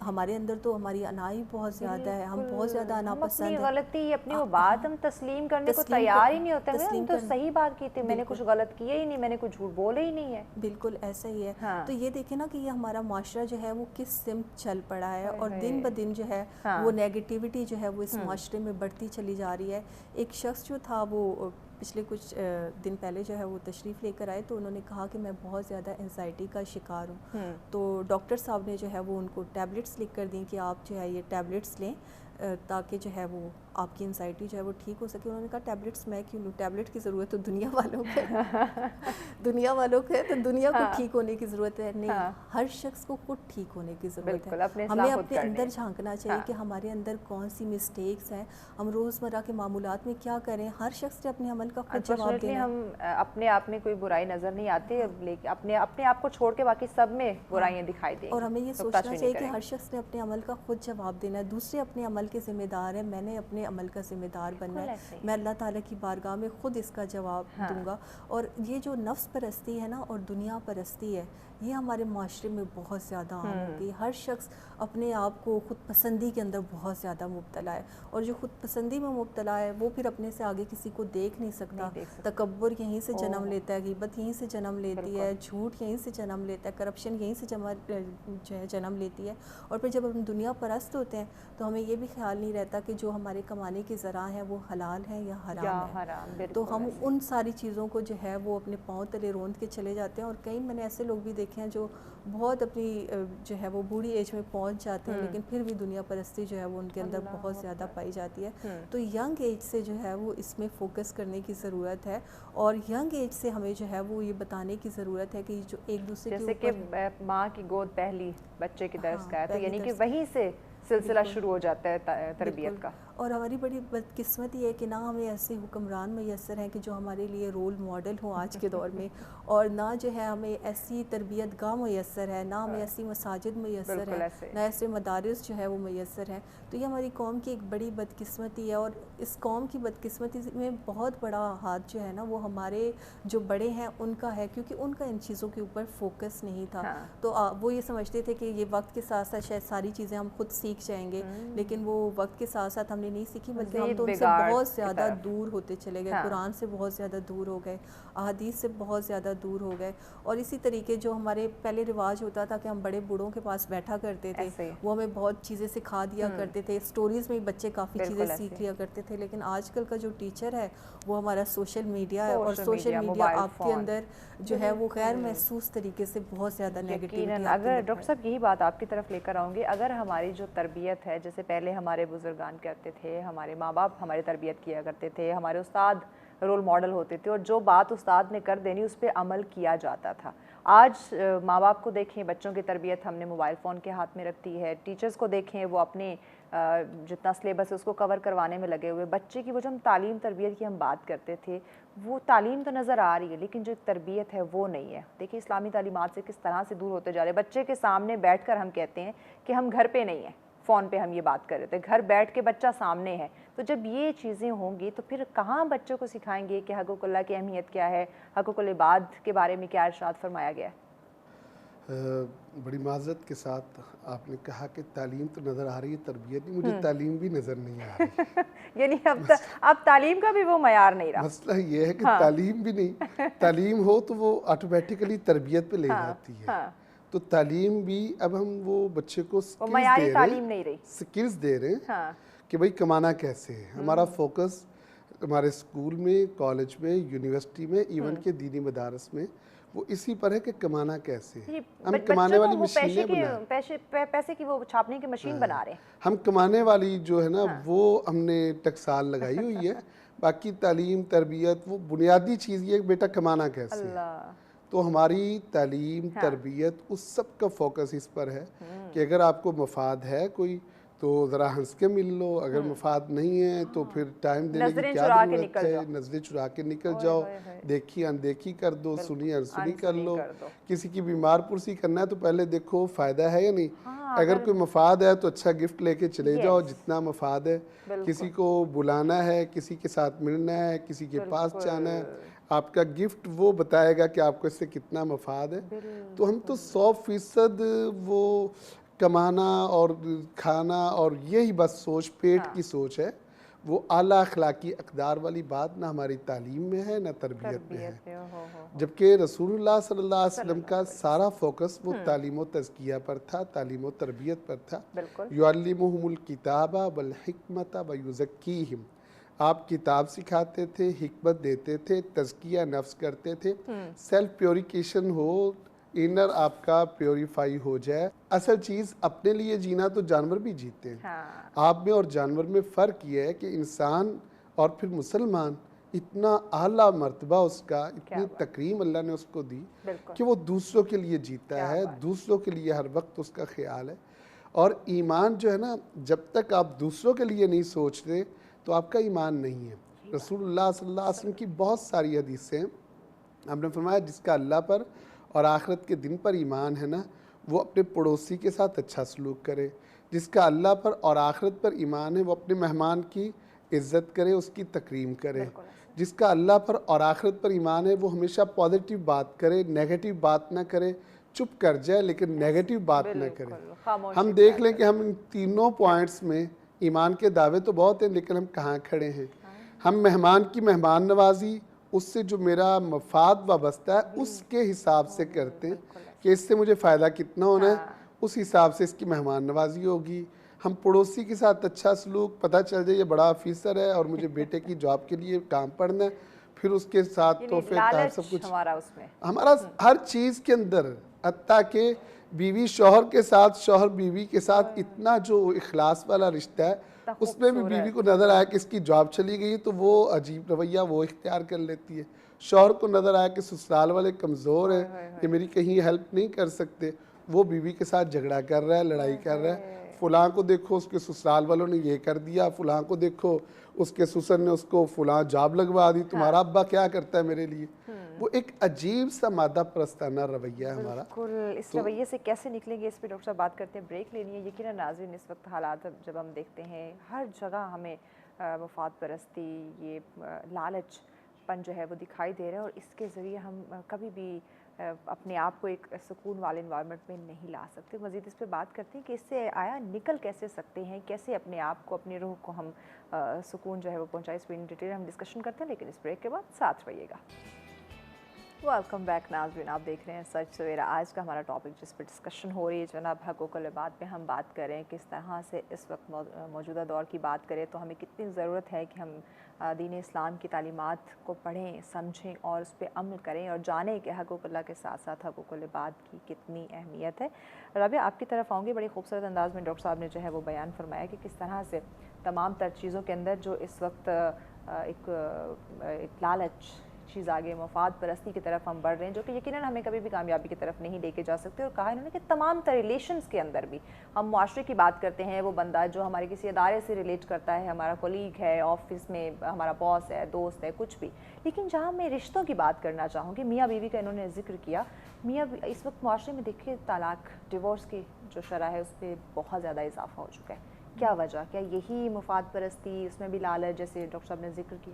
[SPEAKER 2] ہمارے اندر تو ہماری انائی بہت زیادہ ہے, ہم بہت زیادہ انا پسند ہیں.
[SPEAKER 1] اپنی غلطی اپنی وہ بات ہم تسلیم کرنے کو تیار ہی نہیں ہوتے ہیں. ہم تو صحیح بات کی تھی, میں نے کچھ غلط کیا ہی نہیں, میں نے کچھ جھوٹ بولے ہی نہیں ہے.
[SPEAKER 2] بالکل ایسا ہی ہے. تو یہ دیکھیں نا کہ یہ ہمارا معاشرہ جو ہے وہ کس سمت چل پڑا ہے اور دن بدن جو ہے وہ نیگیٹیوٹی جو ہے وہ اس معاشرے میں بڑھتی چلی جا رہی ہے. ایک شخص جو تھا وہ پچھلے کچھ دن پہلے جو ہے وہ تشریف لے کر آئے تو انہوں نے کہا کہ میں بہت زیادہ انزائٹی کا شکار ہوں. تو ڈاکٹر صاحب نے جو ہے وہ ان کو ٹیبلٹس لکھ کر دیں کہ آپ جو ہے یہ ٹیبلٹس لیں تاکہ جو ہے وہ آپ کی انزائٹی جو ہے وہ ٹھیک ہو سکے. انہوں نے کہا ٹیبلٹس میں کیوں لوں, ٹیبلٹ کی ضرورت تو دنیا والوں کو ہے, دنیا والوں کو ہے تو دنیا کو ٹھیک ہونے کی ضرورت ہے. نہیں, ہر شخص کو خود ٹھیک ہونے کی ضرورت ہے. ہمیں اپنے اندر جھانکنا چاہیے کہ ہمارے اندر کون سی مسٹیکس ہیں, ہم روزمرہ کے معمولات میں کیا کریں. ہر شخص سے اپنے عمل کا خود جواب دینا.
[SPEAKER 1] ہم اپنے آپ میں کوئی برائی نظر نہیں آتی, لیکن اپنے آپ کو چھوڑ کے باقی سب میں برائیاں دکھائی دیں.
[SPEAKER 2] اور ہمیں یہ سوچنا چاہیے کہ ہر شخص نے اپنے عمل کا خود جواب دینا ہے. دوسرے اپنے عمل کے ذمہ دار ہیں, میں نے اپنے عمل کا ذمہ دار بننا ہے. میں اللہ تعالیٰ کی بارگاہ میں خود اس کا جواب دوں گا. اور یہ جو نفس پرستی ہے نا اور دنیا پرستی ہے, یہ ہمارے معاشرے میں بہت زیادہ عام ہو گئی. ہر شخص اپنے آپ کو خود پسندی کے اندر بہت زیادہ مبتلا ہے, اور جو خود پسندی میں مبتلا ہے وہ پھر اپنے سے آگے کسی کو دیکھ نہیں سکتا. تکبر یہیں سے جنم لیتا ہے, غیبت یہیں سے جنم لیتی ہے, جھوٹ یہیں سے جنم لیتا ہے, کرپشن یہیں سے جو ہے جنم لیتی ہے. اور پھر جب ہم دنیا پرست ہوتے ہیں تو ہمیں یہ بھی خیال نہیں رہتا کہ جو ہمارے کمانے کے ذرائع ہیں وہ حلال ہیں یا حرام ہیں. تو ہم ان ساری چیزوں کو جو ہے وہ اپنے پاؤں تلے روند کے چلے جاتے ہیں. اور کئی میں نے ایسے لوگ بھی دیکھے ہیں جو بہت اپنی جو ہے وہ بوڑھی ایج میں پہنچ جاتے ہیں لیکن پھر بھی دنیا پرستی جو ہے وہ ان کے اندر بہت زیادہ پائی جاتی ہے. تو ینگ ایج سے جو ہے وہ اس میں فوکس کرنے کی ضرورت ہے, اور ینگ ایج سے ہمیں جو ہے وہ یہ بتانے کی ضرورت ہے کہ جو ایک دوسرے
[SPEAKER 1] جیسے کہ ماں کی گود پہلی بچے کی درس کا ہے, تو یعنی کہ وہیں سے سلسلہ شروع ہو جاتا ہے تربیت کا.
[SPEAKER 2] اور ہماری بڑی بدقسمتی ہے کہ نہ ہمیں ایسے حکمران میسر ہیں کہ جو ہمارے لیے رول ماڈل ہوں آج کے دور میں, اور نہ جو ہے ہمیں ایسی تربیت گاہ میسر ہے, نہ ہمیں ایسی مساجد میسر ہے, نہ ایسے مدارس جو ہے وہ میسر ہیں. تو یہ ہماری قوم کی ایک بڑی بدقسمتی ہے, اور اس قوم کی بدقسمتی میں بہت بڑا ہاتھ جو ہے نا وہ ہمارے جو بڑے ہیں ان کا ہے, کیونکہ ان کا ان چیزوں کے اوپر فوکس نہیں تھا. تو وہ یہ سمجھتے تھے کہ یہ وقت کے ساتھ ساتھ شاید ساری چیزیں ہم خود سیکھ جائیں گے, لیکن وہ وقت کے ساتھ ساتھ ہم نے نہیں سیکھی بلکہ ہم تو ان سے بہت زیادہ دور ہوتے چلے گئے. قرآن سے بہت زیادہ دور ہو گئے, احادیث سے بہت زیادہ دور ہو گئے. اور اسی طریقے جو ہمارے پہلے رواج ہوتا تھا کہ ہم بڑے بوڑھوں کے پاس بیٹھا کرتے تھے, وہ ہمیں بہت چیزیں سکھا دیا کرتے تھے, اسٹوریز میں بچے کافی چیزیں سیکھ لیا کرتے تھے. لیکن آج کل کا جو ٹیچر ہے وہ ہمارا سوشل میڈیا ہے, اور سوشل میڈیا آپ کے اندر جو ہے وہ غیر محسوس طریقے سے بہت زیادہ نیگیٹیوٹی.
[SPEAKER 1] اگر ڈاکٹر صاحب یہی بات آپ کی طرف لے کر آؤں گی, اگر ہماری جو تربیت ہے جیسے پہلے ہمارے بزرگان کرتے تھے, ہمارے ماں باپ ہماری تربیت کیا کرتے تھے, ہمارے استاد رول ماڈل ہوتے تھے, اور جو بات استاد نے کر دینی اس پہ عمل کیا جاتا تھا. آج ماں باپ کو دیکھیں, بچوں کی تربیت ہم نے موبائل فون کے ہاتھ میں رکھ دی ہے. ٹیچرز کو دیکھیں, وہ اپنے جتنا سلیبس ہے اس کو کور کروانے میں لگے ہوئے. بچے کی وہ جو ہم تعلیم تربیت کی ہم بات کرتے تھے, وہ تعلیم تو نظر آ رہی ہے لیکن جو تربیت ہے وہ نہیں ہے. دیکھیں اسلامی تعلیمات سے کس طرح سے دور ہوتے جا رہے ہیں. بچے کے سامنے بیٹھ کر ہم کہتے ہیں کہ ہم گھر پہ نہیں ہیں, فون پہ ہم یہ بات کر رہے تھے, گھر بیٹھ کے بچہ سامنے ہے. تو جب یہ چیزیں ہوں گی تو پھر کہاں بچوں کو سکھائیں گے کہ حقوق اللہ کی اہمیت کیا ہے, حقوق العباد کے بارے میں کیا ارشاد فرمایا گیا ہے؟
[SPEAKER 3] بڑی معذرت کے ساتھ آپ نے کہا کہ تعلیم تو نظر آ رہی ہے, تربیت نہیں, مجھے تعلیم بھی نظر نہیں آ رہی.
[SPEAKER 1] یعنی اب تعلیم کا بھی وہ معیار نہیں رہا.
[SPEAKER 3] مسئلہ یہ ہے کہ تعلیم بھی نہیں, تعلیم ہو تو وہ آٹومیٹیکلی تربیت پہ لے جاتی ہے. تو تعلیم بھی اب ہم وہ بچے کو سکلز دے رہے ہیں کہ بھئی کمانا کیسے ہے. ہمارا فوکس ہمارے اسکول میں, کالج میں, یونیورسٹی میں, ایون کہ دینی مدارس میں وہ اسی پر ہے کہ کمانا کیسے ہے. ہم کمانے والی مشینیں
[SPEAKER 1] پیسے کی وہ چھاپنے کی مشین بنا رہے ہیں.
[SPEAKER 3] ہم کمانے والی جو ہے نا وہ ہم نے ٹکسال لگائی ہوئی ہے. باقی تعلیم تربیت وہ بنیادی چیز یہ ہے کہ بیٹا کمانا کیسے ہے. تو ہماری تعلیم تربیت اس سب کا فوکس اس پر ہے کہ اگر آپ کو مفاد ہے کوئی تو ذرا ہنس کے مل لو, اگر مفاد نہیں ہے تو پھر ٹائم دینے کی کیا ضرورت ہے, نظریں چرا کے نکل جاؤ, دیکھی اندیکھی کر دو, سنی انسنی کر لو. کسی کی بیمار پرسی کرنا ہے تو پہلے دیکھو فائدہ ہے یا نہیں, اگر کوئی مفاد ہے تو اچھا گفٹ لے کے چلے جاؤ جتنا مفاد ہے. کسی کو بلانا ہے, کسی کے ساتھ ملنا ہے, کسی کے پاس جانا ہے, آپ کا گفٹ وہ بتائے گا کہ آپ کو اس سے کتنا مفاد ہے. تو ہم تو 100% وہ کمانا اور کھانا اور یہی بس سوچ, پیٹ کی سوچ ہے, وہ اعلیٰ اخلاقی اقدار والی بات نہ ہماری تعلیم میں ہے نہ تربیت میں ہے. جبکہ رسول اللہ صلی اللہ علیہ وسلم کا سارا فوکس وہ تعلیم و تزکیہ پر تھا, تعلیم و تربیت پر تھا. یعلمہم الکتاب والحکمت ویزکیہم, آپ کتاب سکھاتے تھے, حکمت دیتے تھے, تزکیہ نفس کرتے تھے, سیلف پیوریفیکیشن ہو, انر آپ کا پیوریفائی ہو جائے. اصل چیز اپنے لیے جینا تو جانور بھی جیتے ہیں. آپ میں اور جانور میں فرق یہ ہے کہ انسان اور پھر مسلمان اتنا اعلیٰ مرتبہ اس کا, اتنی تکریم اللہ نے اس کو دی کہ وہ دوسروں کے لیے جیتا ہے, دوسروں کے لیے ہر وقت اس کا خیال ہے. اور ایمان جو ہے نا, جب تک آپ دوسروں کے لیے نہیں سوچتے تو آپ کا ایمان نہیں ہے. رسول اللہ صلی اللہ علیہ وسلم کی بہت ساری حدیثیں ہیں, ہم نے فرمایا جس کا اللہ پر اور آخرت کے دن پر ایمان ہے نا, وہ اپنے پڑوسی کے ساتھ اچھا سلوک کرے. جس کا اللہ پر اور آخرت پر ایمان ہے وہ اپنے مہمان کی عزت کرے, اس کی تکریم کرے. جس کا اللہ پر اور آخرت پر ایمان ہے وہ ہمیشہ پازیٹیو بات کرے, نیگیٹو بات نہ کرے, چپ کر جائے لیکن نیگیٹو بات نہ کرے. ہم دیکھ لیں کہ ہم ان تینوں پوائنٹس میں ایمان کے دعوے تو بہت ہیں لیکن ہم کہاں کھڑے ہیں. ہم مہمان کی مہمان نوازی اس سے جو میرا مفاد وابستہ ہے اس کے حساب سے کرتے ہیں کہ اس سے مجھے فائدہ کتنا ہونا ہے, اس حساب سے اس کی مہمان نوازی ہوگی. ہم پڑوسی کے ساتھ اچھا سلوک, پتہ چل جائے یہ بڑا آفیسر ہے اور مجھے بیٹے کی جاب کے لیے کام پڑنا ہے, پھر اس کے ساتھ تحفے تحائف سب کچھ ہمارا ہر چیز کے اندر, حتیٰ کہ بیوی شوہر کے ساتھ, شوہر بیوی کے ساتھ اتنا جو اخلاص والا رشتہ ہے, اس میں بھی بیوی کو نظر آیا کہ اس کی جاب چلی گئی تو وہ عجیب رویہ وہ اختیار کر لیتی ہے. شوہر کو نظر آیا کہ سسرال والے کمزور ہیں, یہ میری کہیں ہیلپ نہیں کر سکتے, وہ بیوی کے ساتھ جھگڑا کر رہا ہے, لڑائی کر رہا ہے. فلاں کو دیکھو اس کے سسرال والوں نے یہ کر دیا, فلاں کو دیکھو اس کے سسر نے اس کو فلاں جاب لگوا دی, تمہارا ابا کیا کرتا ہے میرے لیے. وہ ایک عجیب سا مادہ پرستانہ رویہ ہے ہمارا.
[SPEAKER 1] بالکل, اس رویے سے کیسے نکلیں گے اس پہ ڈاکٹر صاحب بات کرتے ہیں, بریک لینی ہے. یقیناً ناظرین اس وقت حالات جب ہم دیکھتے ہیں ہر جگہ ہمیں مفاد پرستی, یہ لالچ پن جو ہے وہ دکھائی دے رہا ہے, اور اس کے ذریعے ہم کبھی بھی اپنے آپ کو ایک سکون والے انوائرمنٹ میں نہیں لا سکتے. مزید اس پہ بات کرتے ہیں کہ اس سے آیا نکل کیسے سکتے ہیں, کیسے اپنے آپ کو, اپنی روح کو ہم سکون جو ہے وہ پہنچائے. اس پہ ان ڈیٹیل ہم ڈسکشن کرتے ہیں لیکن اس بریک کے بعد ساتھ رہیے گا. ویلکم بیک ناظرین, آپ دیکھ رہے ہیں سچ سویرا. آج کا ہمارا ٹاپک جس پہ ڈسکشن ہو رہی ہے جناب حقوق العباد پہ ہم بات کریں, کس طرح سے اس وقت موجودہ دور کی بات کریں تو ہمیں کتنی ضرورت ہے کہ ہم دین اسلام کی تعلیمات کو پڑھیں, سمجھیں اور اس پہ عمل کریں اور جانیں کہ حقوق اللہ کے ساتھ ساتھ حقوق العباد کی کتنی اہمیت ہے. رابعہ, آپ کی طرف آؤں گی. بڑی خوبصورت انداز میں ڈاکٹر صاحب نے جو ہے وہ بیان فرمایا کہ کس طرح سے تمام تر چیزوں کے اندر جو اس وقت ایک لالچ چیز آگے, مفاد پرستی کی طرف ہم بڑھ رہے ہیں, جو کہ یقیناً ہمیں کبھی بھی کامیابی کی طرف نہیں لے کے جا سکتے. اور کہا انہوں نے کہ تمام تر ریلیشنز کے اندر بھی ہم معاشرے کی بات کرتے ہیں, وہ بندہ جو ہمارے کسی ادارے سے ریلیٹ کرتا ہے, ہمارا کولیگ ہے, آفس میں ہمارا باس ہے, دوست ہے, کچھ بھی. لیکن جہاں میں رشتوں کی بات کرنا چاہوں گی, میاں بیوی کا انہوں نے ذکر کیا. میاں اس وقت معاشرے میں دیکھیے طلاق, ڈیورس کی جو شرح ہے اس پہ بہت زیادہ اضافہ ہو چکا ہے. کیا وجہ, کیا یہی مفاد پرستی, اس میں بھی لالچ جیسے ڈاکٹر صاحب نے ذکر کیا؟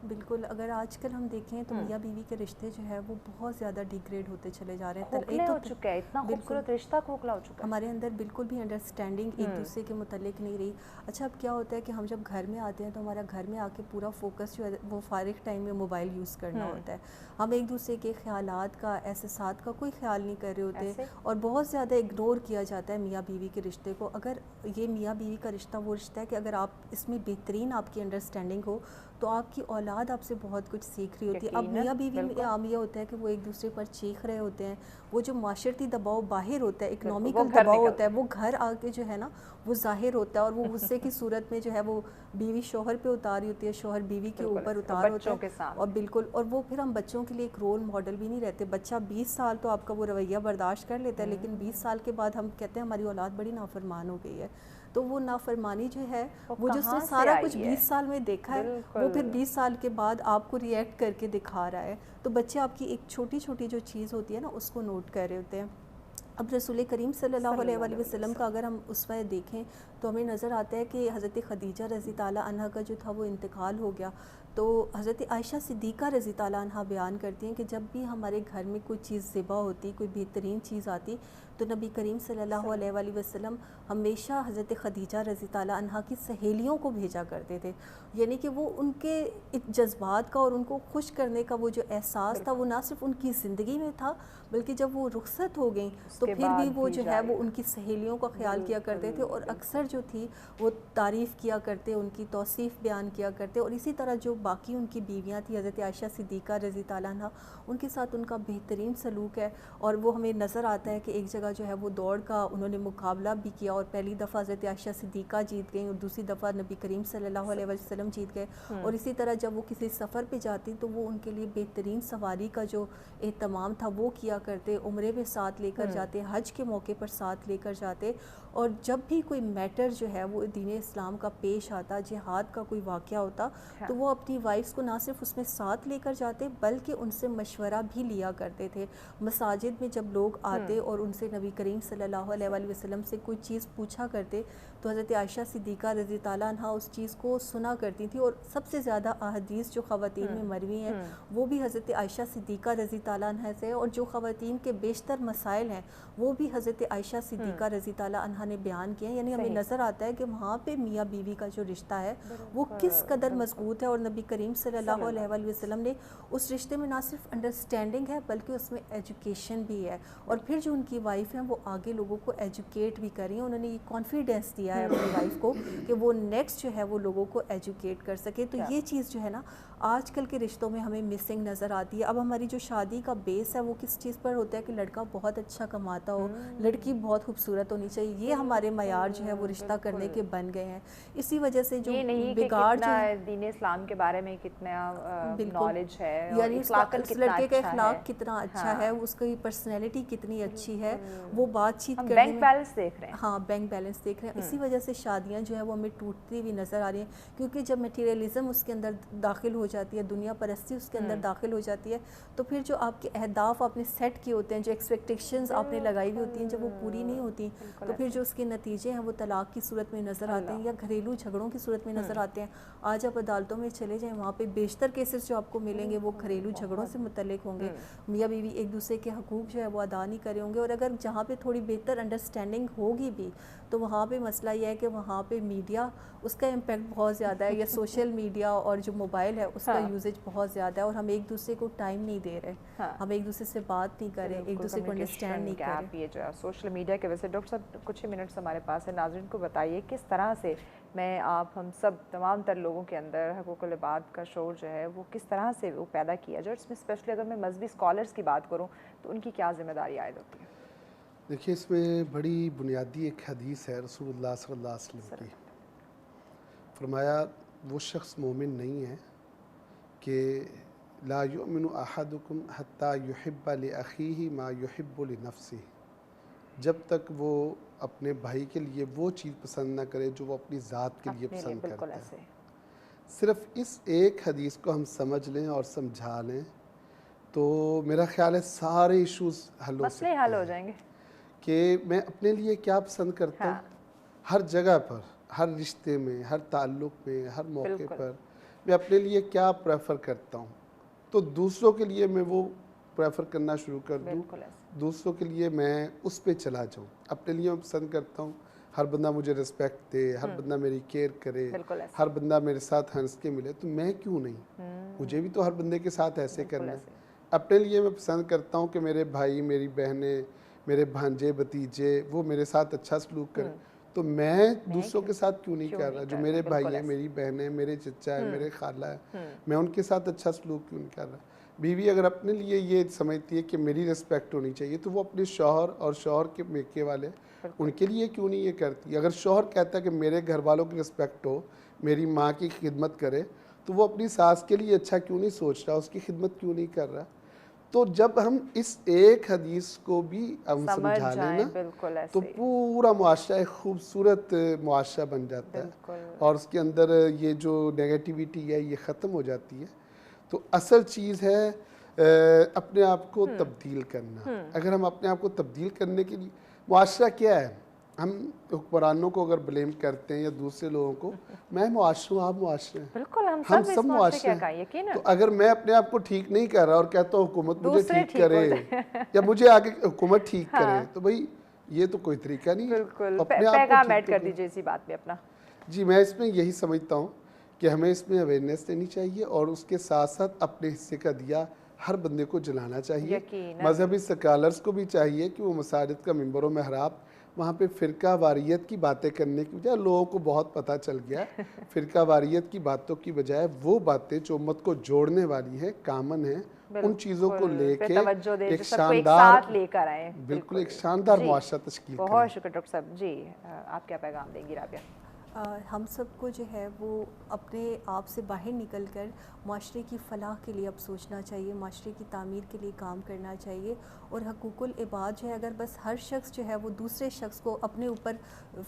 [SPEAKER 2] بالکل, اگر آج کل ہم دیکھیں تو میاں بیوی کے رشتے جو ہے وہ بہت زیادہ ڈیگریڈ ہوتے چلے جا رہے ہیں.
[SPEAKER 1] کھوکھلے ہو چکے ہیں, اتنا خوبصورت رشتہ کھوکھلا ہو چکا ہے.
[SPEAKER 2] ہمارے اندر بالکل بھی انڈرسٹینڈنگ ایک دوسرے کے متعلق نہیں رہی. اچھا, اب کیا ہوتا ہے کہ ہم جب گھر میں آتے ہیں تو ہمارا گھر میں آ کے پورا فوکس جو ہے وہ فارغ ٹائم میں موبائل یوز کرنا ہوتا ہے. ہم ایک دوسرے کے خیالات کا, احساسات کا کوئی خیال نہیں کر رہے ہوتے, اور بہت زیادہ اگنور کیا جاتا ہے میاں بیوی کے رشتے کو. اگر یہ میاں بیوی کا رشتہ وہ رشتہ ہے کہ اگر آپ اس میں بہترین آپ کی انڈرسٹینڈنگ ہو تو آپ کی اولاد آپ سے بہت کچھ سیکھ رہی ہوتی ہے. اب میاں بیوی میں عام یہ ہوتا ہے کہ وہ ایک دوسرے پر چیخ رہے ہوتے ہیں, وہ جو معاشرتی دباؤ باہر ہوتا ہے, اکنامیکل دباؤ ہوتا ہے, وہ گھر آ کے جو ہے نا وہ ظاہر ہوتا ہے, اور وہ غصے کی صورت میں جو ہے وہ بیوی شوہر پہ اتاری ہوتی ہے, شوہر بیوی کے اوپر اتار ہوتا ہے. اور بالکل, اور وہ پھر ہم بچوں کے لیے ایک رول ماڈل بھی نہیں رہتے. بچہ 20 سال تو آپ کا وہ رویہ برداشت کر لیتا ہے, لیکن 20 سال کے بعد ہم کہتے ہیں ہماری اولاد بڑی نافرمان ہو گئی ہے. تو وہ نافرمانی جو ہے وہ جو اس نے سارا کچھ 20 سال میں دیکھا ہے وہ پھر 20 سال کے بعد آپ کو ریئیکٹ کر کے دکھا رہا ہے. تو بچے آپ کی ایک چھوٹی چھوٹی جو چیز ہوتی ہے نا اس کو نوٹ کر رہے ہوتے ہیں. اب رسول کریم صلی اللہ علیہ وآلہ وسلم کا اگر ہم اسوہ دیکھیں تو ہمیں نظر آتا ہے کہ حضرت خدیجہ رضی تعالیٰ عنہ کا جو تھا وہ انتقال ہو گیا. تو حضرت عائشہ صدیقہ رضی تعالیٰ عنہ بیان کرتی ہیں کہ جب بھی ہمارے گھر میں کوئی چیز ذبح ہوتی, کوئی بہترین چیز آتی, تو نبی کریم صلی اللہ علیہ وآلہ وسلم ہمیشہ حضرت خدیجہ رضی تعالیٰ عنہ کی سہیلیوں کو بھیجا کرتے تھے. یعنی کہ وہ ان کے جذبات کا اور ان کو خوش کرنے کا وہ جو احساس تھا وہ نہ صرف ان کی زندگی میں تھا بلکہ جب وہ رخصت ہو گئیں تو پھر بھی وہ جو ہے وہ ان کی سہیلیوں کا خیال کیا کرتے تھے اور اکثر جو تھی وہ تعریف کیا کرتے, ان کی توصیف بیان کیا کرتے. اور اسی طرح جو باقی ان کی بیویاں تھیں حضرت عائشہ صدیقہ رضی تعالیٰ عنہ, ان کے ساتھ ان کا بہترین سلوک ہے. اور وہ ہمیں نظر آتا ہے کہ ایک جگہ جو ہے وہ دوڑ کا انہوں نے مقابلہ بھی کیا اور پہلی دفعہ حضرت عائشہ صدیقہ جیت گئیں اور دوسری دفعہ نبی کریم صلی اللہ علیہ وسلم جیت گئے. اور اسی طرح جب وہ کسی سفر پہ جاتی تو وہ ان کے لیے بہترین سواری کا جو اہتمام تھا وہ کیا کرتے, عمرے میں ساتھ لے کر جاتے, حج کے موقع پر ساتھ لے کر جاتے. اور جب بھی کوئی میٹر جو ہے وہ دین اسلام کا پیش آتا, جہاد کا کوئی واقعہ ہوتا, تو وہ اپنی وائفز کو نہ صرف اس میں ساتھ لے کر جاتے بلکہ ان سے مشورہ بھی لیا کرتے تھے. مساجد میں جب لوگ آتے اور ان سے نبی کریم صلی اللہ علیہ وآلہ وسلم سے کوئی چیز پوچھا کرتے تو حضرت عائشہ صدیقہ رضی تعالیٰ عنہ اس چیز کو سنا کرتی تھی. اور سب سے زیادہ احادیث جو خواتین میں مروی ہیں وہ بھی حضرت عائشہ صدیقہ رضی تعالیٰ عنہ سے, اور جو خواتین کے بیشتر مسائل ہیں وہ بھی حضرت عائشہ صدیقہ رضی تعالیٰ عنہ نے بیان کیے ہیں. یعنی ہمیں نظر آتا ہے کہ وہاں پہ میاں بیوی کا جو رشتہ ہے وہ کس قدر مضبوط ہے. اور نبی کریم صلی اللہ علیہ وآلہ وسلم نے اس رشتے میں نہ صرف انڈرسٹینڈنگ ہے بلکہ اس میں ایجوکیشن بھی ہے. اور پھر جو ان کی وائف ہیں وہ آگے لوگوں کو ایجوکیٹ بھی کر رہی ہیں. انہوں نے یہ کانفیڈنس دیا ہے اپنی وائف کو کہ وہ نیکسٹ جو ہے وہ لوگوں کو ایجوکیٹ کر سکے. تو یہ چیز جو ہے نا آج کل کے رشتوں میں ہمیں مسنگ نظر آتی ہے. اب ہماری جو شادی کا بیس ہے وہ کس چیز پر ہوتا ہے کہ لڑکا بہت اچھا کماتا ہو, لڑکی بہت خوبصورت ہونی چاہیے. یہ ہمارے معیار جو ہے وہ رشتہ کرنے کے بن گئے ہیں. اسی وجہ سے جو بگاڑ جو ہے
[SPEAKER 1] دین اسلام کے بارے میں کتنا نالج ہے,
[SPEAKER 2] یعنی اس لڑکے کا اخلاق کتنا اچھا ہے, اس کی پرسنالٹی کتنی اچھی ہے, وہ بات چیت کرنے
[SPEAKER 1] بینک بیلنس دیکھ رہے ہیں.
[SPEAKER 2] ہاں بینک بیلنس دیکھ رہے ہیں. اسی وجہ سے شادیاں جو ہے وہ ہمیں ٹوٹتی ہوئی نظر آ رہی ہیں کیونکہ جب میٹیریلزم اس کے اندر داخل ہو جاتی ہے, دنیا پرستی اس کے اندر داخل ہو جاتی ہے, تو پھر جو آپ کے اہداف آپ نے سیٹ کیے ہوتے ہیں, جو ایکسپیکٹیشنز آپ نے لگائی ہوئی ہوتی ہیں, جب وہ پوری نہیں ہوتی تو پھر جو اس کے نتیجے ہیں وہ طلاق کی صورت میں نظر آتے ہیں یا گھریلو جھگڑوں کی صورت میں نظر آتے ہیں. آج آپ عدالتوں میں چلے جائیں وہاں پہ بیشتر کیسز جو آپ کو ملیں گے وہ گھریلو جھگڑوں سے متعلق ہوں گے. میاں بیوی ایک دوسرے کے حقوق جو ہے وہ ادا نہیں کرے ہوں گے. اور اگر جہاں پہ تھوڑی بہتر انڈرسٹینڈنگ ہوگی بھی تو وہاں پہ مسئلہ یہ ہے کہ وہاں پہ میڈیا اس کا امپیکٹ بہت زیادہ ہے, یا سوشل میڈیا اور جو موبائل ہے اس کا یوزیج بہت زیادہ ہے, اور ہم ایک دوسرے کو ٹائم نہیں دے رہے, ہم ایک دوسرے سے بات نہیں کر رہے, ایک دوسرے کو انڈرسٹینڈ نہیں کر رہے.
[SPEAKER 1] یہ جو ہے سوشل میڈیا کی وجہ سے. ڈاکٹر صاحب کچھ ہی منٹس ہمارے پاس ہے, ناظرین کو بتائیے کس طرح سے میں آپ ہم سب تمام تر لوگوں کے اندر حقوق العباد کا شعور جو ہے وہ کس طرح سے وہ پیدا کیا جائے. اس میں اسپیشلی اگر میں مذہبی اسکالرس کی بات کروں تو ان کی کیا ذمہ داری عائد ہوتی ہے؟
[SPEAKER 3] دیکھیے اس میں بڑی بنیادی ایک حدیث ہے رسول اللہ صلی اللہ علیہ وسلم کی. فرمایا وہ شخص مومن نہیں ہے کہ لا یؤمن احدکم حتی یحب لاخیہ ما یحب لنفسہ, جب تک وہ اپنے بھائی کے لیے وہ چیز پسند نہ کرے جو وہ اپنی ذات کے لیے پسند کرتا ہے. صرف اس ایک حدیث کو ہم سمجھ لیں اور سمجھا لیں تو میرا خیال ہے سارے ایشوز
[SPEAKER 1] مسئلے حل ہو جائیں گے.
[SPEAKER 3] کہ میں اپنے لیے کیا پسند کرتا ہوں, ہر جگہ پر, ہر رشتے میں, ہر تعلق میں, ہر موقع پر میں اپنے لیے کیا پریفر کرتا ہوں, تو دوسروں کے لیے میں وہ پریفر کرنا شروع کر دوں, دوسروں کے لیے میں اس پہ چلا جاؤں. اپنے لیے میں پسند کرتا ہوں ہر بندہ مجھے رسپیکٹ دے, ہر بندہ میری کیئر کرے, ہر بندہ میرے ساتھ ہنس کے ملے, تو میں کیوں نہیں, مجھے بھی تو ہر بندے کے ساتھ ایسے کرنا ہے. اپنے لیے میں پسند کرتا ہوں کہ میرے بھائی, میری بہنیں, میرے بھانجے بھتیجے وہ میرے ساتھ اچھا سلوک کریں, تو میں دوسروں کے ساتھ کیوں نہیں کر رہا. جو میرے بھائی ہیں, میری بہنیں, میرے چچا ہے, میرے خالہ ہے, میں ان کے ساتھ اچھا سلوک کیوں نہیں کر رہا. بیوی اگر اپنے لیے یہ سمجھتی ہے کہ میری رسپیکٹ ہونی چاہیے تو وہ اپنے شوہر اور شوہر کے میکے والے ان کے لیے کیوں نہیں یہ کرتی. اگر شوہر کہتا ہے کہ میرے گھر والوں کی رسپیکٹ ہو, میری ماں کی خدمت کرے, تو وہ اپنی ساس کے لیے اچھا کیوں نہیں سوچ رہا, اس کی خدمت کیوں نہیں کر رہا. تو جب ہم اس ایک حدیث کو بھی ہم
[SPEAKER 1] سمجھ
[SPEAKER 3] سمجھا لیں
[SPEAKER 1] جائیں
[SPEAKER 3] نا
[SPEAKER 1] بالکل
[SPEAKER 3] تو
[SPEAKER 1] ایسے
[SPEAKER 3] پورا معاشرہ ایک خوبصورت معاشرہ بن جاتا ہے
[SPEAKER 1] بالکل
[SPEAKER 3] اور اس کے اندر یہ جو نیگیٹیوٹی ہے یہ ختم ہو جاتی ہے. تو اصل چیز ہے اپنے آپ کو تبدیل کرنا. اگر ہم اپنے آپ کو تبدیل کرنے کے لیے معاشرہ کیا ہے, ہم حکمرانوں کو اگر بلیم کرتے ہیں یا دوسرے لوگوں کو, میں معاشرہ ہوں آپ معاشرے ہیں,
[SPEAKER 1] بالکل ہم
[SPEAKER 3] ہم
[SPEAKER 1] سب اس
[SPEAKER 3] سب
[SPEAKER 1] معاشرے
[SPEAKER 3] معاشرے
[SPEAKER 1] کیا
[SPEAKER 3] ہیں.
[SPEAKER 1] کہیں یقیناً
[SPEAKER 3] تو اگر میں اپنے آپ کو ٹھیک نہیں کر رہا اور کہتا ہوں حکومت مجھے
[SPEAKER 1] دوسرے
[SPEAKER 3] ٹھیک
[SPEAKER 1] ٹھیک ہو
[SPEAKER 3] کرے
[SPEAKER 1] جائیں
[SPEAKER 3] یا مجھے آگے حکومت ٹھیک کرے, تو بھائی یہ تو کوئی طریقہ نہیں ہے.
[SPEAKER 1] بالکل
[SPEAKER 3] اپنے آپ کو
[SPEAKER 1] پیغام
[SPEAKER 3] ٹھیک
[SPEAKER 1] ایڈ
[SPEAKER 3] تو
[SPEAKER 1] کر
[SPEAKER 3] کریں.
[SPEAKER 1] دیجیے اسی بات میں اپنا.
[SPEAKER 3] جی میں اس میں یہی سمجھتا ہوں کہ ہمیں اس میں اویئرنیس دینی چاہیے اور اس کے ساتھ ساتھ اپنے حصے کا دیا ہر بندے کو جلانا چاہیے.
[SPEAKER 1] یقیناً
[SPEAKER 3] مذہبی سکالرز کو بھی چاہیے کہ وہ مساجد کا منبر و محراب وہاں پہ فرقہ واریت کی باتیں کرنے کی بجائے, لوگوں کو بہت پتہ چل گیا فرقہ واریت کی باتوں کی بجائے وہ باتیں جو امت کو جوڑنے والی ہیں, کامن ہیں, ان چیزوں کو لے
[SPEAKER 1] پہ
[SPEAKER 3] کے
[SPEAKER 1] توجہ دے, جو
[SPEAKER 3] ایک
[SPEAKER 1] سب کو ایک
[SPEAKER 3] شاندار,
[SPEAKER 1] ساتھ لے کر آئیں.
[SPEAKER 3] بالکل ایک شاندار
[SPEAKER 1] جی
[SPEAKER 3] معاشرہ تشکیل کریں.
[SPEAKER 1] بہت شکریہ ڈاکٹر صاحب. جی آپ کیا پیغام دیں گی رابعہ؟
[SPEAKER 2] ہم سب کو جو ہے وہ اپنے آپ سے باہر نکل کر معاشرے کی فلاح کے لیے اب سوچنا چاہیے, معاشرے کی تعمیر کے لیے کام کرنا چاہیے. اور حقوق العباد جو ہے اگر بس ہر شخص جو ہے وہ دوسرے شخص کو اپنے اوپر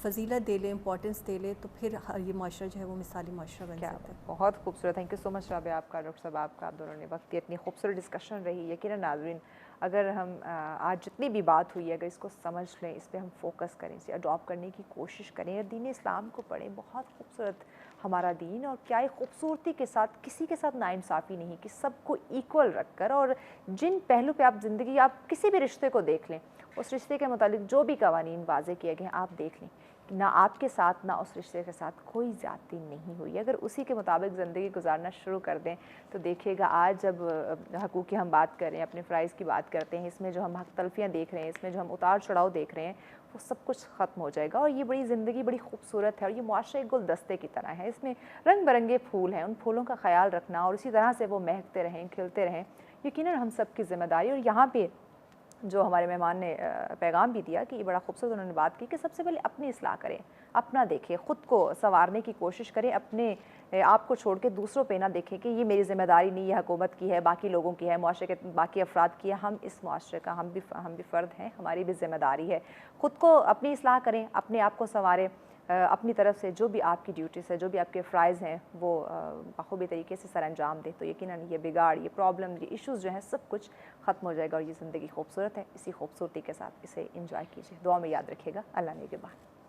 [SPEAKER 2] فضیلت دے لے, امپورٹنس دے لے, تو پھر یہ معاشرہ جو ہے وہ مثالی معاشرہ بن سکتا ہے.
[SPEAKER 1] بہت خوبصورت. تھینک یو سو مچ رابعہ آپ کا, ڈاکٹر صاحب آپ کا, آپ دونوں نے وقت دی, اتنی خوبصورت ڈسکشن رہی. یقیناً ناظرین اگر ہم آج جتنی بھی بات ہوئی ہے اگر اس کو سمجھ لیں, اس پہ ہم فوکس کریں, اسے اڈاپٹ کرنے کی کوشش کریں, دین اسلام کو پڑھیں. بہت خوبصورت ہمارا دین, اور کیا ہی خوبصورتی کے ساتھ کسی کے ساتھ ناانصافی نہیں, کہ سب کو ایکول رکھ کر, اور جن پہلو پہ آپ زندگی, آپ کسی بھی رشتے کو دیکھ لیں, اس رشتے کے متعلق جو بھی قوانین واضح کیے گئے ہیں آپ دیکھ لیں, نہ آپ کے ساتھ نہ اس رشتے کے ساتھ کوئی زیادتی نہیں ہوئی. اگر اسی کے مطابق زندگی گزارنا شروع کر دیں تو دیکھیے گا آج جب حقوق کی ہم بات کر رہے ہیں, اپنے فرائض کی بات کرتے ہیں, اس میں جو ہم حق تلفیاں دیکھ رہے ہیں, اس میں جو ہم اتار چڑھاؤ دیکھ رہے ہیں, وہ سب کچھ ختم ہو جائے گا. اور یہ بڑی زندگی بڑی خوبصورت ہے, اور یہ معاشرے ایک گلدستے کی طرح ہے, اس میں رنگ برنگے پھول ہیں, ان پھولوں کا خیال رکھنا اور اسی طرح سے وہ مہکتے رہیں, کھلتے رہیں, یقیناً ہم سب کی ذمہ داری. اور یہاں پہ جو ہمارے مہمان نے پیغام بھی دیا کہ یہ بڑا خوبصورت انہوں نے بات کی کہ سب سے پہلے اپنی اصلاح کریں, اپنا دیکھیں, خود کو سنوارنے کی کوشش کریں, اپنے آپ کو چھوڑ کے دوسروں پہ نہ دیکھیں کہ یہ میری ذمہ داری نہیں, یہ حکومت کی ہے, باقی لوگوں کی ہے, معاشرے کے باقی افراد کی ہے. ہم اس معاشرے کا ہم بھی فرد ہیں, ہماری بھی ذمہ داری ہے. خود کو اپنی اصلاح کریں, اپنے آپ کو سنواریں, اپنی طرف سے جو بھی آپ کی ڈیوٹیز ہے, جو بھی آپ کے فرائض ہیں وہ بخوبی طریقے سے سر انجام دیں, تو یقیناً یہ بگاڑ, یہ پرابلم, یہ ایشوز جو ہیں سب کچھ ختم ہو جائے گا. اور یہ زندگی خوبصورت ہے, اسی خوبصورتی کے ساتھ اسے انجوائے کیجیے. دعا میں یاد رکھیے گا. اللہ نے کے بعد.